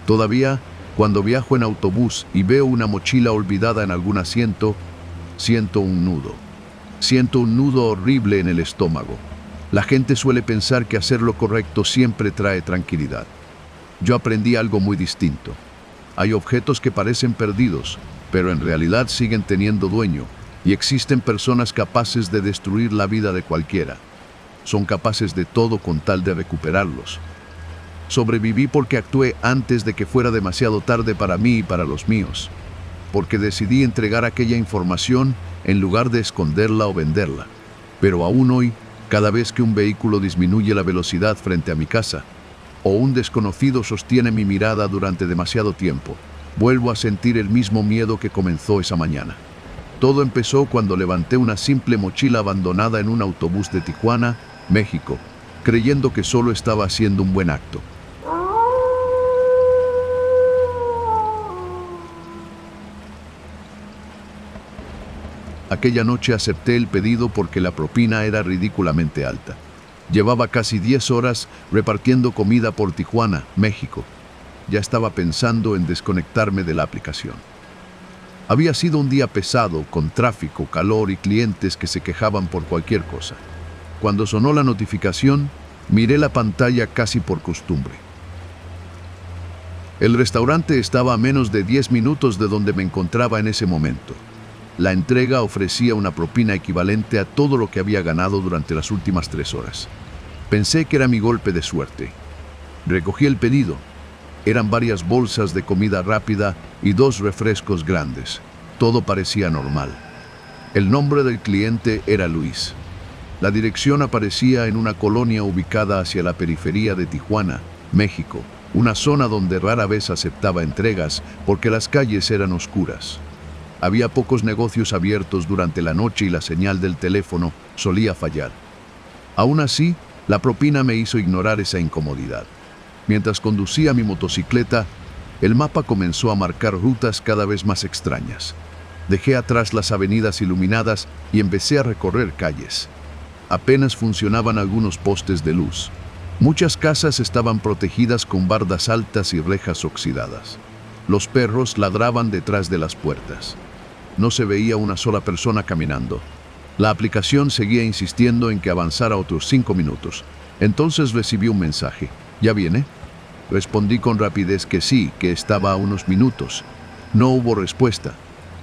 Todavía, cuando viajo en autobús y veo una mochila olvidada en algún asiento, siento un nudo. Siento un nudo horrible en el estómago. La gente suele pensar que hacer lo correcto siempre trae tranquilidad. Yo aprendí algo muy distinto. Hay objetos que parecen perdidos, pero en realidad siguen teniendo dueño, y existen personas capaces de destruir la vida de cualquiera. Son capaces de todo con tal de recuperarlos. Sobreviví porque actué antes de que fuera demasiado tarde para mí y para los míos, porque decidí entregar aquella información en lugar de esconderla o venderla. Pero aún hoy, cada vez que un vehículo disminuye la velocidad frente a mi casa, o un desconocido sostiene mi mirada durante demasiado tiempo, vuelvo a sentir el mismo miedo que comenzó esa mañana. Todo empezó cuando levanté una simple mochila abandonada en un autobús de Tijuana, México, creyendo que solo estaba haciendo un buen acto. Aquella noche acepté el pedido porque la propina era ridículamente alta. Llevaba casi 10 horas repartiendo comida por Tijuana, México. Ya estaba pensando en desconectarme de la aplicación. Había sido un día pesado, con tráfico, calor y clientes que se quejaban por cualquier cosa. Cuando sonó la notificación, miré la pantalla casi por costumbre. El restaurante estaba a menos de 10 minutos de donde me encontraba en ese momento. La entrega ofrecía una propina equivalente a todo lo que había ganado durante las últimas 3 horas. Pensé que era mi golpe de suerte. Recogí el pedido. Eran varias bolsas de comida rápida y 2 refrescos grandes. Todo parecía normal. El nombre del cliente era Luis. La dirección aparecía en una colonia ubicada hacia la periferia de Tijuana, México, una zona donde rara vez aceptaba entregas porque las calles eran oscuras. Había pocos negocios abiertos durante la noche y la señal del teléfono solía fallar. Aún así, la propina me hizo ignorar esa incomodidad. Mientras conducía mi motocicleta, el mapa comenzó a marcar rutas cada vez más extrañas. Dejé atrás las avenidas iluminadas y empecé a recorrer calles. Apenas funcionaban algunos postes de luz. Muchas casas estaban protegidas con bardas altas y rejas oxidadas. Los perros ladraban detrás de las puertas. No se veía una sola persona caminando. La aplicación seguía insistiendo en que avanzara otros 5 minutos. Entonces recibí un mensaje. ¿Ya viene? Respondí con rapidez que sí, que estaba a unos minutos. No hubo respuesta.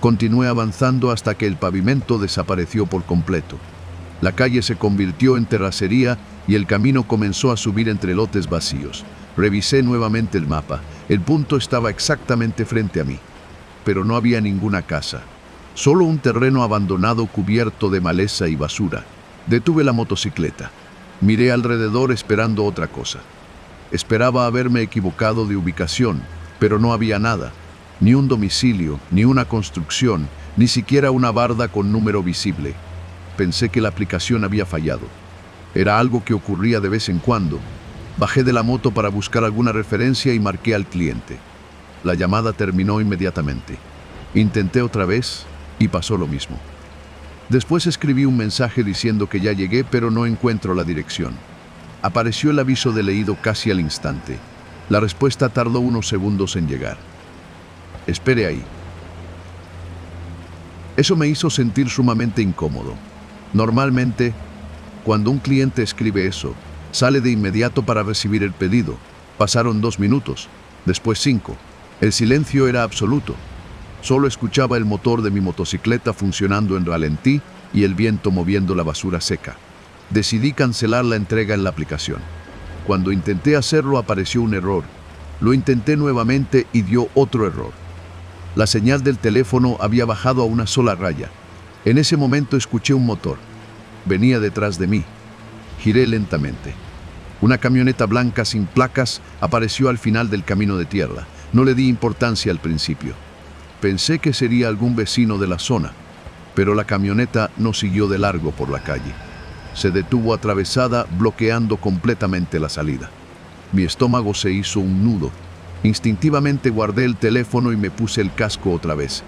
Continué avanzando hasta que el pavimento desapareció por completo. La calle se convirtió en terracería y el camino comenzó a subir entre lotes vacíos. Revisé nuevamente el mapa. El punto estaba exactamente frente a mí. Pero no había ninguna casa. Solo un terreno abandonado cubierto de maleza y basura. Detuve la motocicleta. Miré alrededor esperando otra cosa. Esperaba haberme equivocado de ubicación, pero no había nada. Ni un domicilio, ni una construcción, ni siquiera una barda con número visible. Pensé que la aplicación había fallado. Era algo que ocurría de vez en cuando. Bajé de la moto para buscar alguna referencia y marqué al cliente. La llamada terminó inmediatamente. Intenté otra vez y pasó lo mismo. Después escribí un mensaje diciendo que ya llegué, pero no encuentro la dirección. Apareció el aviso de leído casi al instante. La respuesta tardó unos segundos en llegar. Espere ahí. Eso me hizo sentir sumamente incómodo. Normalmente, cuando un cliente escribe eso, sale de inmediato para recibir el pedido. Pasaron 2 minutos, después 5. El silencio era absoluto. Solo escuchaba el motor de mi motocicleta funcionando en ralentí y el viento moviendo la basura seca. Decidí cancelar la entrega en la aplicación. Cuando intenté hacerlo apareció un error. Lo intenté nuevamente y dio otro error. La señal del teléfono había bajado a una sola raya. En ese momento escuché un motor. Venía detrás de mí. Giré lentamente. Una camioneta blanca sin placas apareció al final del camino de tierra. No le di importancia al principio. Pensé que sería algún vecino de la zona, pero la camioneta no siguió de largo por la calle. Se detuvo atravesada, bloqueando completamente la salida. Mi estómago se hizo un nudo. Instintivamente guardé el teléfono y me puse el casco otra vez.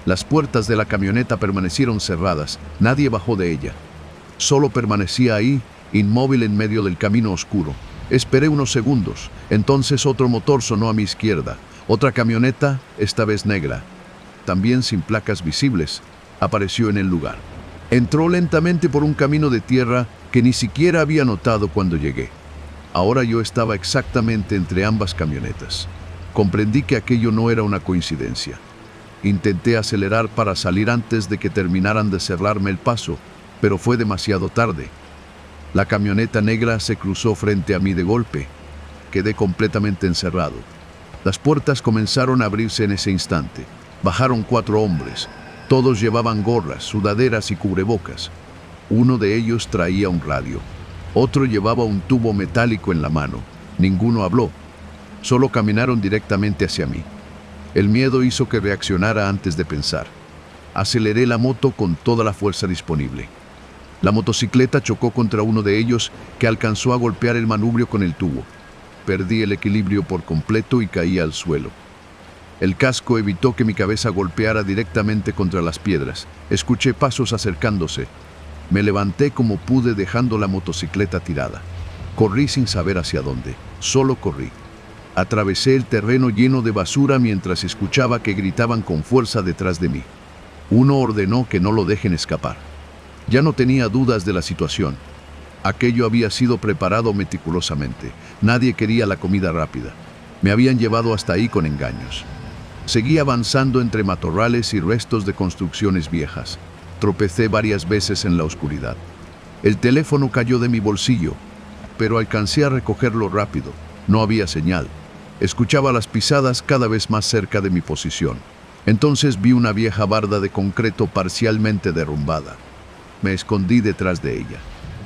Las puertas de la camioneta permanecieron cerradas. Nadie bajó de ella. Solo permanecía ahí, inmóvil en medio del camino oscuro. Esperé unos segundos. Entonces otro motor sonó a mi izquierda. Otra camioneta, esta vez negra, también sin placas visibles, apareció en el lugar. Entró lentamente por un camino de tierra que ni siquiera había notado cuando llegué. Ahora yo estaba exactamente entre ambas camionetas. Comprendí que aquello no era una coincidencia. Intenté acelerar para salir antes de que terminaran de cerrarme el paso, pero fue demasiado tarde. La camioneta negra se cruzó frente a mí de golpe. Quedé completamente encerrado. Las puertas comenzaron a abrirse en ese instante. Bajaron 4 hombres. Todos llevaban gorras, sudaderas y cubrebocas. Uno de ellos traía un radio. Otro llevaba un tubo metálico en la mano. Ninguno habló. Solo caminaron directamente hacia mí. El miedo hizo que reaccionara antes de pensar. Aceleré la moto con toda la fuerza disponible. La motocicleta chocó contra uno de ellos, que alcanzó a golpear el manubrio con el tubo. Perdí el equilibrio por completo y caí al suelo. El casco evitó que mi cabeza golpeara directamente contra las piedras. Escuché pasos acercándose. Me levanté como pude, dejando la motocicleta tirada. Corrí sin saber hacia dónde. Solo corrí. Atravesé el terreno lleno de basura mientras escuchaba que gritaban con fuerza detrás de mí. Uno ordenó que no lo dejen escapar. Ya no tenía dudas de la situación. Aquello había sido preparado meticulosamente. Nadie quería la comida rápida. Me habían llevado hasta ahí con engaños. Seguí avanzando entre matorrales y restos de construcciones viejas. Tropecé varias veces en la oscuridad. El teléfono cayó de mi bolsillo, pero alcancé a recogerlo rápido. No había señal. Escuchaba las pisadas cada vez más cerca de mi posición. Entonces vi una vieja barda de concreto parcialmente derrumbada. Me escondí detrás de ella.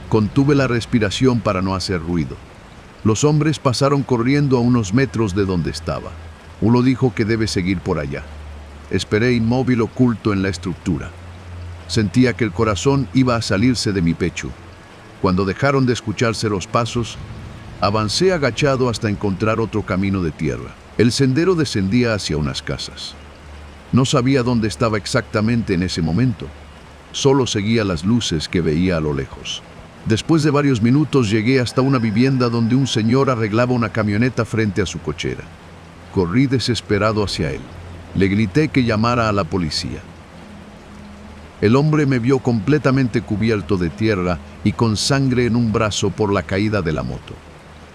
Contuve la respiración para no hacer ruido. Los hombres pasaron corriendo a unos metros de donde estaba. Uno dijo que debe seguir por allá. Esperé inmóvil, oculto en la estructura. Sentía que el corazón iba a salirse de mi pecho. Cuando dejaron de escucharse los pasos, avancé agachado hasta encontrar otro camino de tierra. El sendero descendía hacia unas casas. No sabía dónde estaba exactamente en ese momento. Solo seguía las luces que veía a lo lejos. Después de varios minutos llegué hasta una vivienda donde un señor arreglaba una camioneta frente a su cochera. Corrí desesperado hacia él. Le grité que llamara a la policía. El hombre me vio completamente cubierto de tierra y con sangre en un brazo por la caída de la moto.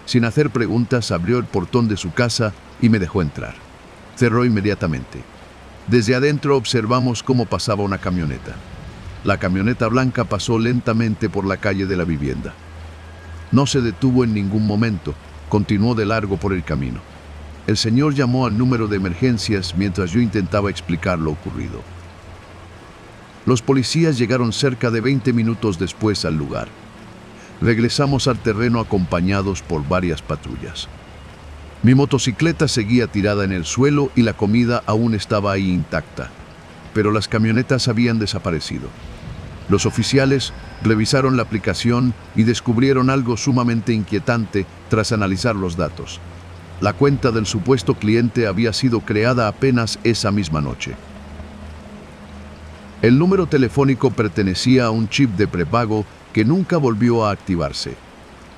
Sin hacer preguntas, abrió el portón de su casa y me dejó entrar. Cerró inmediatamente. Desde adentro observamos cómo pasaba una camioneta. La camioneta blanca pasó lentamente por la calle de la vivienda. No se detuvo en ningún momento, continuó de largo por el camino. El señor llamó al número de emergencias mientras yo intentaba explicar lo ocurrido. Los policías llegaron cerca de 20 minutos después al lugar. Regresamos al terreno acompañados por varias patrullas. Mi motocicleta seguía tirada en el suelo y la comida aún estaba ahí intacta, pero las camionetas habían desaparecido. Los oficiales revisaron la aplicación y descubrieron algo sumamente inquietante tras analizar los datos. La cuenta del supuesto cliente había sido creada apenas esa misma noche. El número telefónico pertenecía a un chip de prepago que nunca volvió a activarse.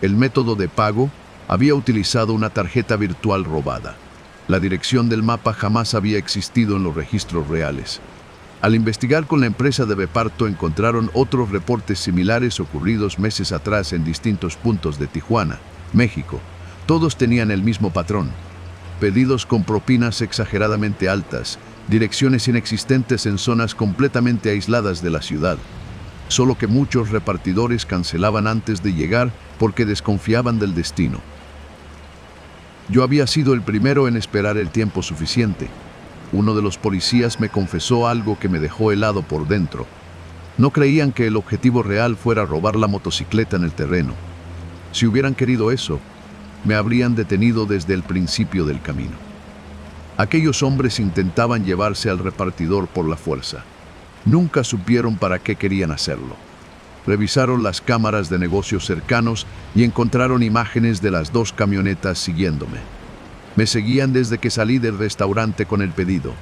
El método de pago había utilizado una tarjeta virtual robada. La dirección del mapa jamás había existido en los registros reales. Al investigar con la empresa de reparto encontraron otros reportes similares ocurridos meses atrás en distintos puntos de Tijuana, México. Todos tenían el mismo patrón: pedidos con propinas exageradamente altas, direcciones inexistentes en zonas completamente aisladas de la ciudad. Solo que muchos repartidores cancelaban antes de llegar porque desconfiaban del destino. Yo había sido el primero en esperar el tiempo suficiente. Uno de los policías me confesó algo que me dejó helado por dentro. No creían que el objetivo real fuera robar la motocicleta en el terreno. Si hubieran querido eso, me habrían detenido desde el principio del camino. Aquellos hombres intentaban llevarse al repartidor por la fuerza. Nunca supieron para qué querían hacerlo. Revisaron las cámaras de negocios cercanos y encontraron imágenes de las dos camionetas siguiéndome. Me seguían desde que salí del restaurante con el pedido.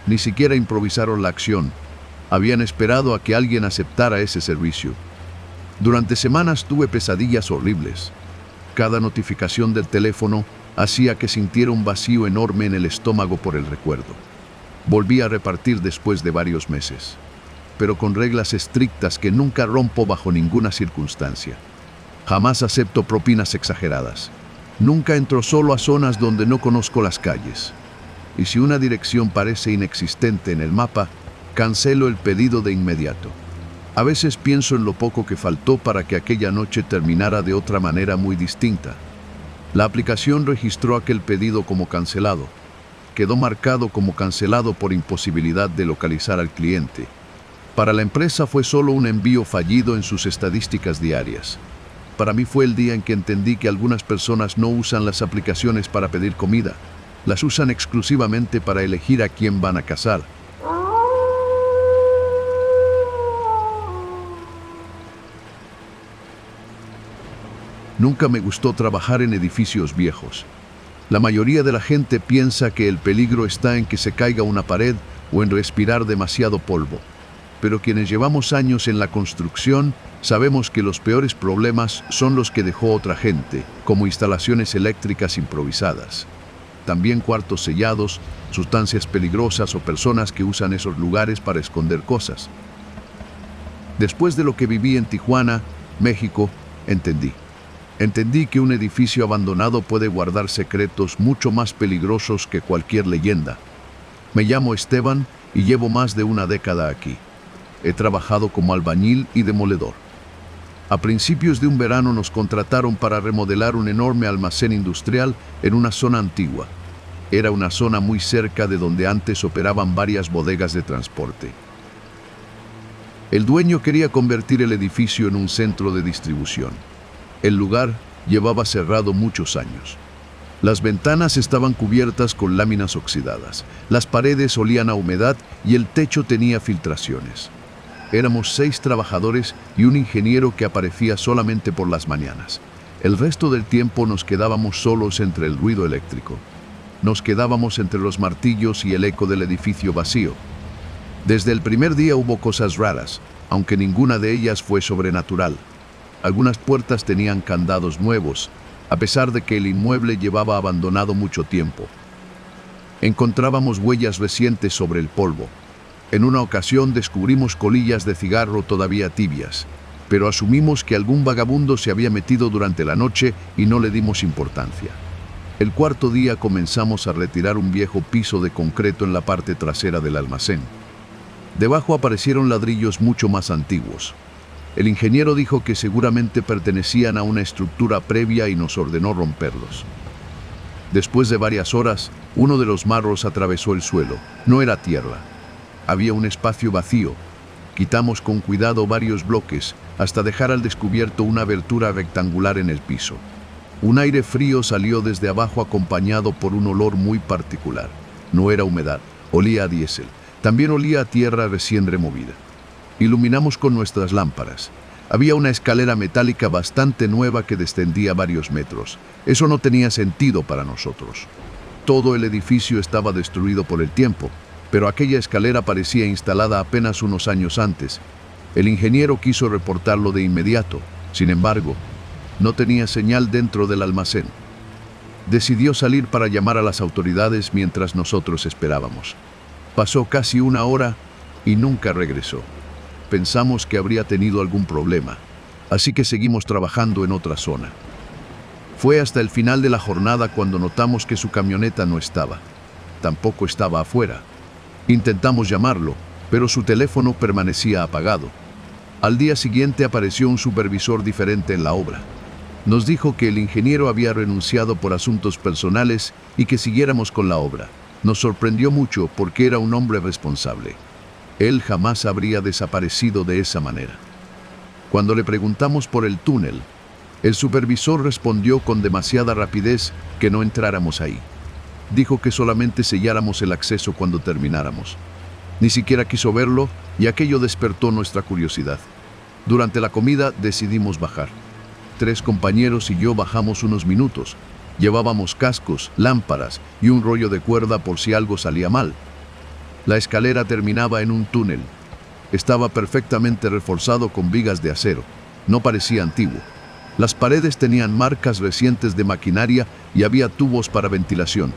Ni siquiera improvisaron la acción. Habían esperado a que alguien aceptara ese servicio. Durante semanas tuve pesadillas horribles. Cada notificación del teléfono hacía que sintiera un vacío enorme en el estómago por el recuerdo. Volví a repartir después de varios meses, pero con reglas estrictas que nunca rompo bajo ninguna circunstancia. Jamás acepto propinas exageradas. Nunca entro solo a zonas donde no conozco las calles. Y si una dirección parece inexistente en el mapa, cancelo el pedido de inmediato. A veces pienso en lo poco que faltó para que aquella noche terminara de otra manera muy distinta. La aplicación registró aquel pedido como cancelado. Quedó marcado como cancelado por imposibilidad de localizar al cliente. Para la empresa fue solo un envío fallido en sus estadísticas diarias. Para mí fue el día en que entendí que algunas personas no usan las aplicaciones para pedir comida. Las usan exclusivamente para elegir a quién van a cazar. Nunca me gustó trabajar en edificios viejos. La mayoría de la gente piensa que el peligro está en que se caiga una pared o en respirar demasiado polvo. Pero quienes llevamos años en la construcción sabemos que los peores problemas son los que dejó otra gente, como instalaciones eléctricas improvisadas. También cuartos sellados, sustancias peligrosas o personas que usan esos lugares para esconder cosas. Después de lo que viví en Tijuana, México, Entendí que un edificio abandonado puede guardar secretos mucho más peligrosos que cualquier leyenda. Me llamo Esteban y llevo más de una década aquí. He trabajado como albañil y demoledor. A principios de un verano nos contrataron para remodelar un enorme almacén industrial en una zona antigua. Era una zona muy cerca de donde antes operaban varias bodegas de transporte. El dueño quería convertir el edificio en un centro de distribución. El lugar llevaba cerrado muchos años. Las ventanas estaban cubiertas con láminas oxidadas, las paredes olían a humedad y el techo tenía filtraciones. Éramos 6 trabajadores y un ingeniero que aparecía solamente por las mañanas. El resto del tiempo nos quedábamos solos entre el ruido eléctrico. Nos quedábamos entre los martillos y el eco del edificio vacío. Desde el primer día hubo cosas raras, aunque ninguna de ellas fue sobrenatural. Algunas puertas tenían candados nuevos, a pesar de que el inmueble llevaba abandonado mucho tiempo. Encontrábamos huellas recientes sobre el polvo. En una ocasión descubrimos colillas de cigarro todavía tibias, pero asumimos que algún vagabundo se había metido durante la noche y no le dimos importancia. El cuarto día comenzamos a retirar un viejo piso de concreto en la parte trasera del almacén. Debajo aparecieron ladrillos mucho más antiguos. El ingeniero dijo que seguramente pertenecían a una estructura previa y nos ordenó romperlos. Después de varias horas, uno de los marros atravesó el suelo. No era tierra. Había un espacio vacío. Quitamos con cuidado varios bloques hasta dejar al descubierto una abertura rectangular en el piso. Un aire frío salió desde abajo acompañado por un olor muy particular. No era humedad, olía a diésel. También olía a tierra recién removida. Iluminamos con nuestras lámparas. Había una escalera metálica bastante nueva que descendía varios metros. Eso no tenía sentido para nosotros. Todo el edificio estaba destruido por el tiempo, pero aquella escalera parecía instalada apenas unos años antes. El ingeniero quiso reportarlo de inmediato. Sin embargo, no tenía señal dentro del almacén. Decidió salir para llamar a las autoridades mientras nosotros esperábamos. Pasó casi una hora y nunca regresó. Pensamos que habría tenido algún problema, así que seguimos trabajando en otra zona. Fue hasta el final de la jornada cuando notamos que su camioneta no estaba. Tampoco estaba afuera. Intentamos llamarlo, pero su teléfono permanecía apagado. Al día siguiente apareció un supervisor diferente en la obra. Nos dijo que el ingeniero había renunciado por asuntos personales y que siguiéramos con la obra. Nos sorprendió mucho porque era un hombre responsable. Él jamás habría desaparecido de esa manera. Cuando le preguntamos por el túnel, el supervisor respondió con demasiada rapidez que no entráramos ahí. Dijo que solamente selláramos el acceso cuando termináramos. Ni siquiera quiso verlo y aquello despertó nuestra curiosidad. Durante la comida decidimos bajar. 3 compañeros y yo bajamos unos minutos. Llevábamos cascos, lámparas y un rollo de cuerda por si algo salía mal. La escalera terminaba en un túnel. Estaba perfectamente reforzado con vigas de acero. No parecía antiguo. Las paredes tenían marcas recientes de maquinaria y había tubos para ventilación.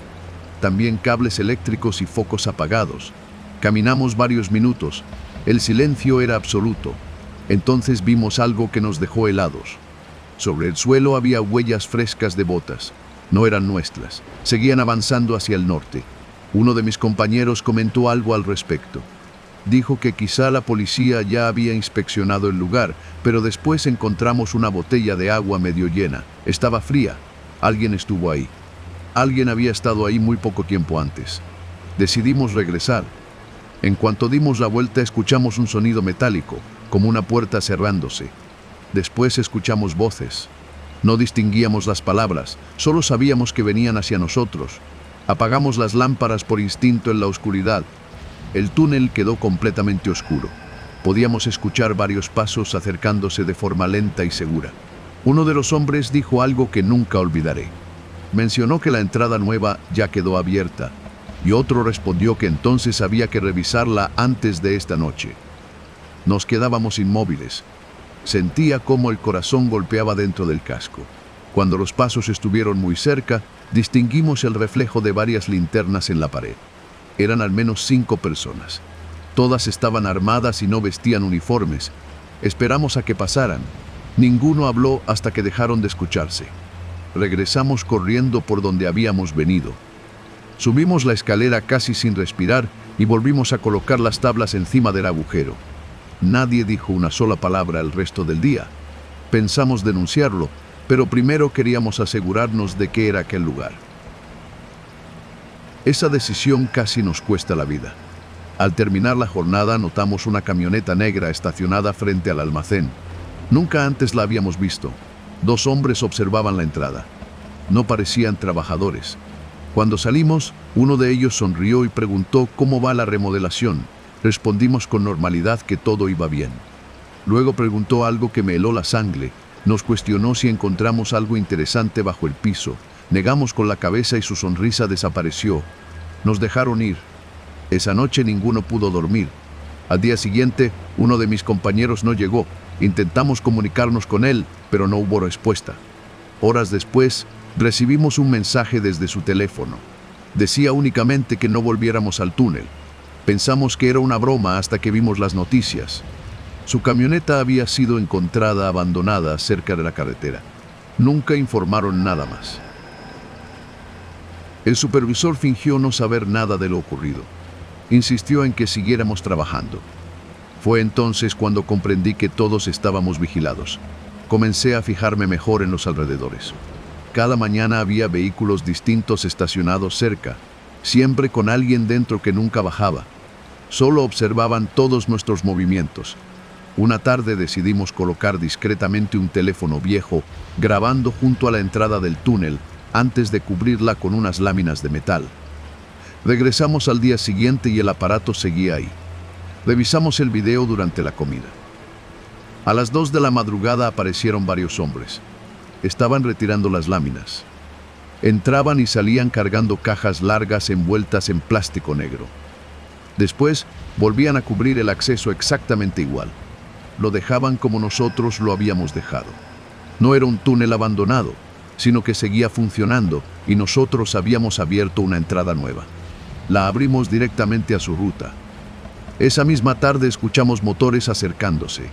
También cables eléctricos y focos apagados. Caminamos varios minutos. El silencio era absoluto. Entonces vimos algo que nos dejó helados. Sobre el suelo había huellas frescas de botas. No eran nuestras. Seguían avanzando hacia el norte. Uno de mis compañeros comentó algo al respecto. Dijo que quizá la policía ya había inspeccionado el lugar, pero después encontramos una botella de agua medio llena. Estaba fría. Alguien estuvo ahí. Alguien había estado ahí muy poco tiempo antes. Decidimos regresar. En cuanto dimos la vuelta, escuchamos un sonido metálico, como una puerta cerrándose. Después escuchamos voces. No distinguíamos las palabras, solo sabíamos que venían hacia nosotros. Apagamos las lámparas por instinto en la oscuridad. El túnel quedó completamente oscuro. Podíamos escuchar varios pasos acercándose de forma lenta y segura. Uno de los hombres dijo algo que nunca olvidaré. Mencionó que la entrada nueva ya quedó abierta, y otro respondió que entonces había que revisarla antes de esta noche. Nos quedábamos inmóviles. Sentía cómo el corazón golpeaba dentro del casco. Cuando los pasos estuvieron muy cerca, distinguimos el reflejo de varias linternas en la pared. Eran al menos 5 personas. Todas estaban armadas y no vestían uniformes. Esperamos a que pasaran. Ninguno habló hasta que dejaron de escucharse. Regresamos corriendo por donde habíamos venido. Subimos la escalera casi sin respirar y volvimos a colocar las tablas encima del agujero. Nadie dijo una sola palabra el resto del día. Pensamos denunciarlo, pero primero queríamos asegurarnos de qué era aquel lugar. Esa decisión casi nos cuesta la vida. Al terminar la jornada notamos una camioneta negra estacionada frente al almacén. Nunca antes la habíamos visto. 2 hombres observaban la entrada. No parecían trabajadores. Cuando salimos, uno de ellos sonrió y preguntó cómo va la remodelación. Respondimos con normalidad que todo iba bien. Luego preguntó algo que me heló la sangre. Nos cuestionó si encontramos algo interesante bajo el piso. Negamos con la cabeza y su sonrisa desapareció. Nos dejaron ir. Esa noche ninguno pudo dormir. Al día siguiente, uno de mis compañeros no llegó. Intentamos comunicarnos con él, pero no hubo respuesta. Horas después, recibimos un mensaje desde su teléfono. Decía únicamente que no volviéramos al túnel. Pensamos que era una broma hasta que vimos las noticias. Su camioneta había sido encontrada abandonada cerca de la carretera. Nunca informaron nada más. El supervisor fingió no saber nada de lo ocurrido. Insistió en que siguiéramos trabajando. Fue entonces cuando comprendí que todos estábamos vigilados. Comencé a fijarme mejor en los alrededores. Cada mañana había vehículos distintos estacionados cerca, siempre con alguien dentro que nunca bajaba. Solo observaban todos nuestros movimientos. Una tarde decidimos colocar discretamente un teléfono viejo, grabando junto a la entrada del túnel, antes de cubrirla con unas láminas de metal. Regresamos al día siguiente y el aparato seguía ahí. Revisamos el video durante la comida. A las 2 de la madrugada aparecieron varios hombres. Estaban retirando las láminas. Entraban y salían cargando cajas largas envueltas en plástico negro. Después, volvían a cubrir el acceso exactamente igual. Lo dejaban como nosotros lo habíamos dejado. No era un túnel abandonado, sino que seguía funcionando y nosotros habíamos abierto una entrada nueva. La abrimos directamente a su ruta. Esa misma tarde escuchamos motores acercándose.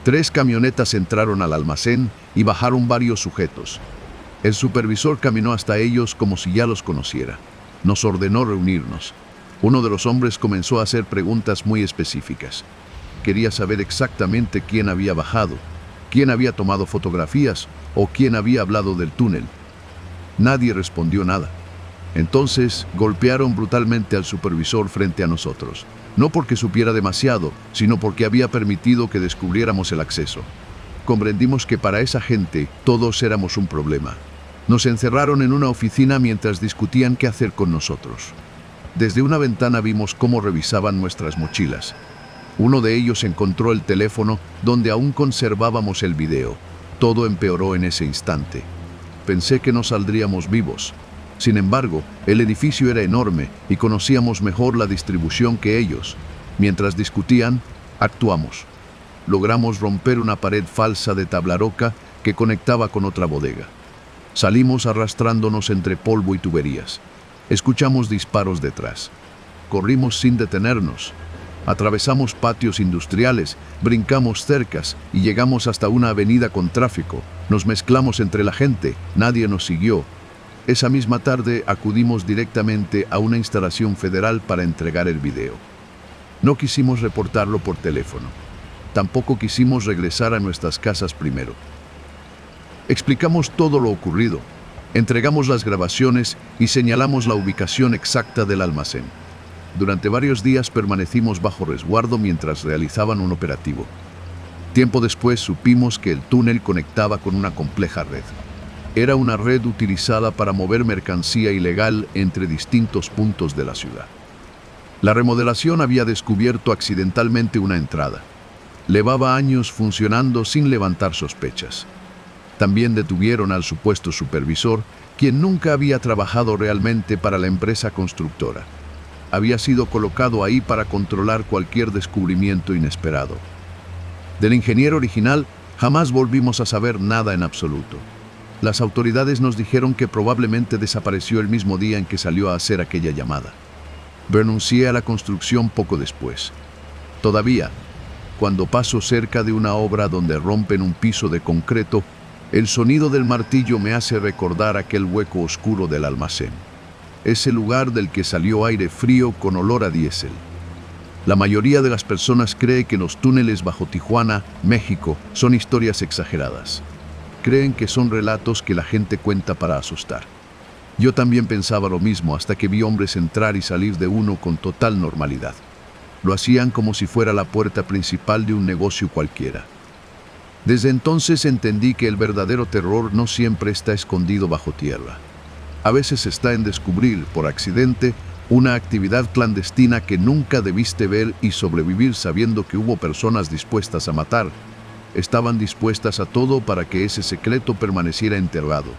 3 camionetas entraron al almacén y bajaron varios sujetos. El supervisor caminó hasta ellos como si ya los conociera. Nos ordenó reunirnos. Uno de los hombres comenzó a hacer preguntas muy específicas. Quería saber exactamente quién había bajado, quién había tomado fotografías o quién había hablado del túnel. Nadie respondió nada. Entonces golpearon brutalmente al supervisor frente a nosotros. No porque supiera demasiado, sino porque había permitido que descubriéramos el acceso. Comprendimos que para esa gente todos éramos un problema. Nos encerraron en una oficina mientras discutían qué hacer con nosotros. Desde una ventana vimos cómo revisaban nuestras mochilas. Uno de ellos encontró el teléfono donde aún conservábamos el video. Todo empeoró en ese instante. Pensé que no saldríamos vivos. Sin embargo, el edificio era enorme y conocíamos mejor la distribución que ellos. Mientras discutían, actuamos. Logramos romper una pared falsa de tabla roca que conectaba con otra bodega. Salimos arrastrándonos entre polvo y tuberías. Escuchamos disparos detrás. Corrimos sin detenernos. Atravesamos patios industriales, brincamos cercas y llegamos hasta una avenida con tráfico. Nos mezclamos entre la gente, nadie nos siguió. Esa misma tarde acudimos directamente a una instalación federal para entregar el video. No quisimos reportarlo por teléfono. Tampoco quisimos regresar a nuestras casas primero. Explicamos todo lo ocurrido, entregamos las grabaciones y señalamos la ubicación exacta del almacén. Durante varios días permanecimos bajo resguardo mientras realizaban un operativo. Tiempo después supimos que el túnel conectaba con una compleja red. Era una red utilizada para mover mercancía ilegal entre distintos puntos de la ciudad. La remodelación había descubierto accidentalmente una entrada. Llevaba años funcionando sin levantar sospechas. También detuvieron al supuesto supervisor, quien nunca había trabajado realmente para la empresa constructora. Había sido colocado ahí para controlar cualquier descubrimiento inesperado. Del ingeniero original jamás volvimos a saber nada en absoluto. Las autoridades nos dijeron que probablemente desapareció el mismo día en que salió a hacer aquella llamada. Renuncié a la construcción poco después. Todavía, cuando paso cerca de una obra donde rompen un piso de concreto, el sonido del martillo me hace recordar aquel hueco oscuro del almacén. Ese lugar del que salió aire frío con olor a diésel. La mayoría de las personas cree que los túneles bajo Tijuana, México, son historias exageradas. Creen que son relatos que la gente cuenta para asustar. Yo también pensaba lo mismo hasta que vi hombres entrar y salir de uno con total normalidad. Lo hacían como si fuera la puerta principal de un negocio cualquiera. Desde entonces entendí que el verdadero terror no siempre está escondido bajo tierra. A veces está en descubrir, por accidente, una actividad clandestina que nunca debiste ver y sobrevivir sabiendo que hubo personas dispuestas a matar. Estaban dispuestas a todo para que ese secreto permaneciera enterrado.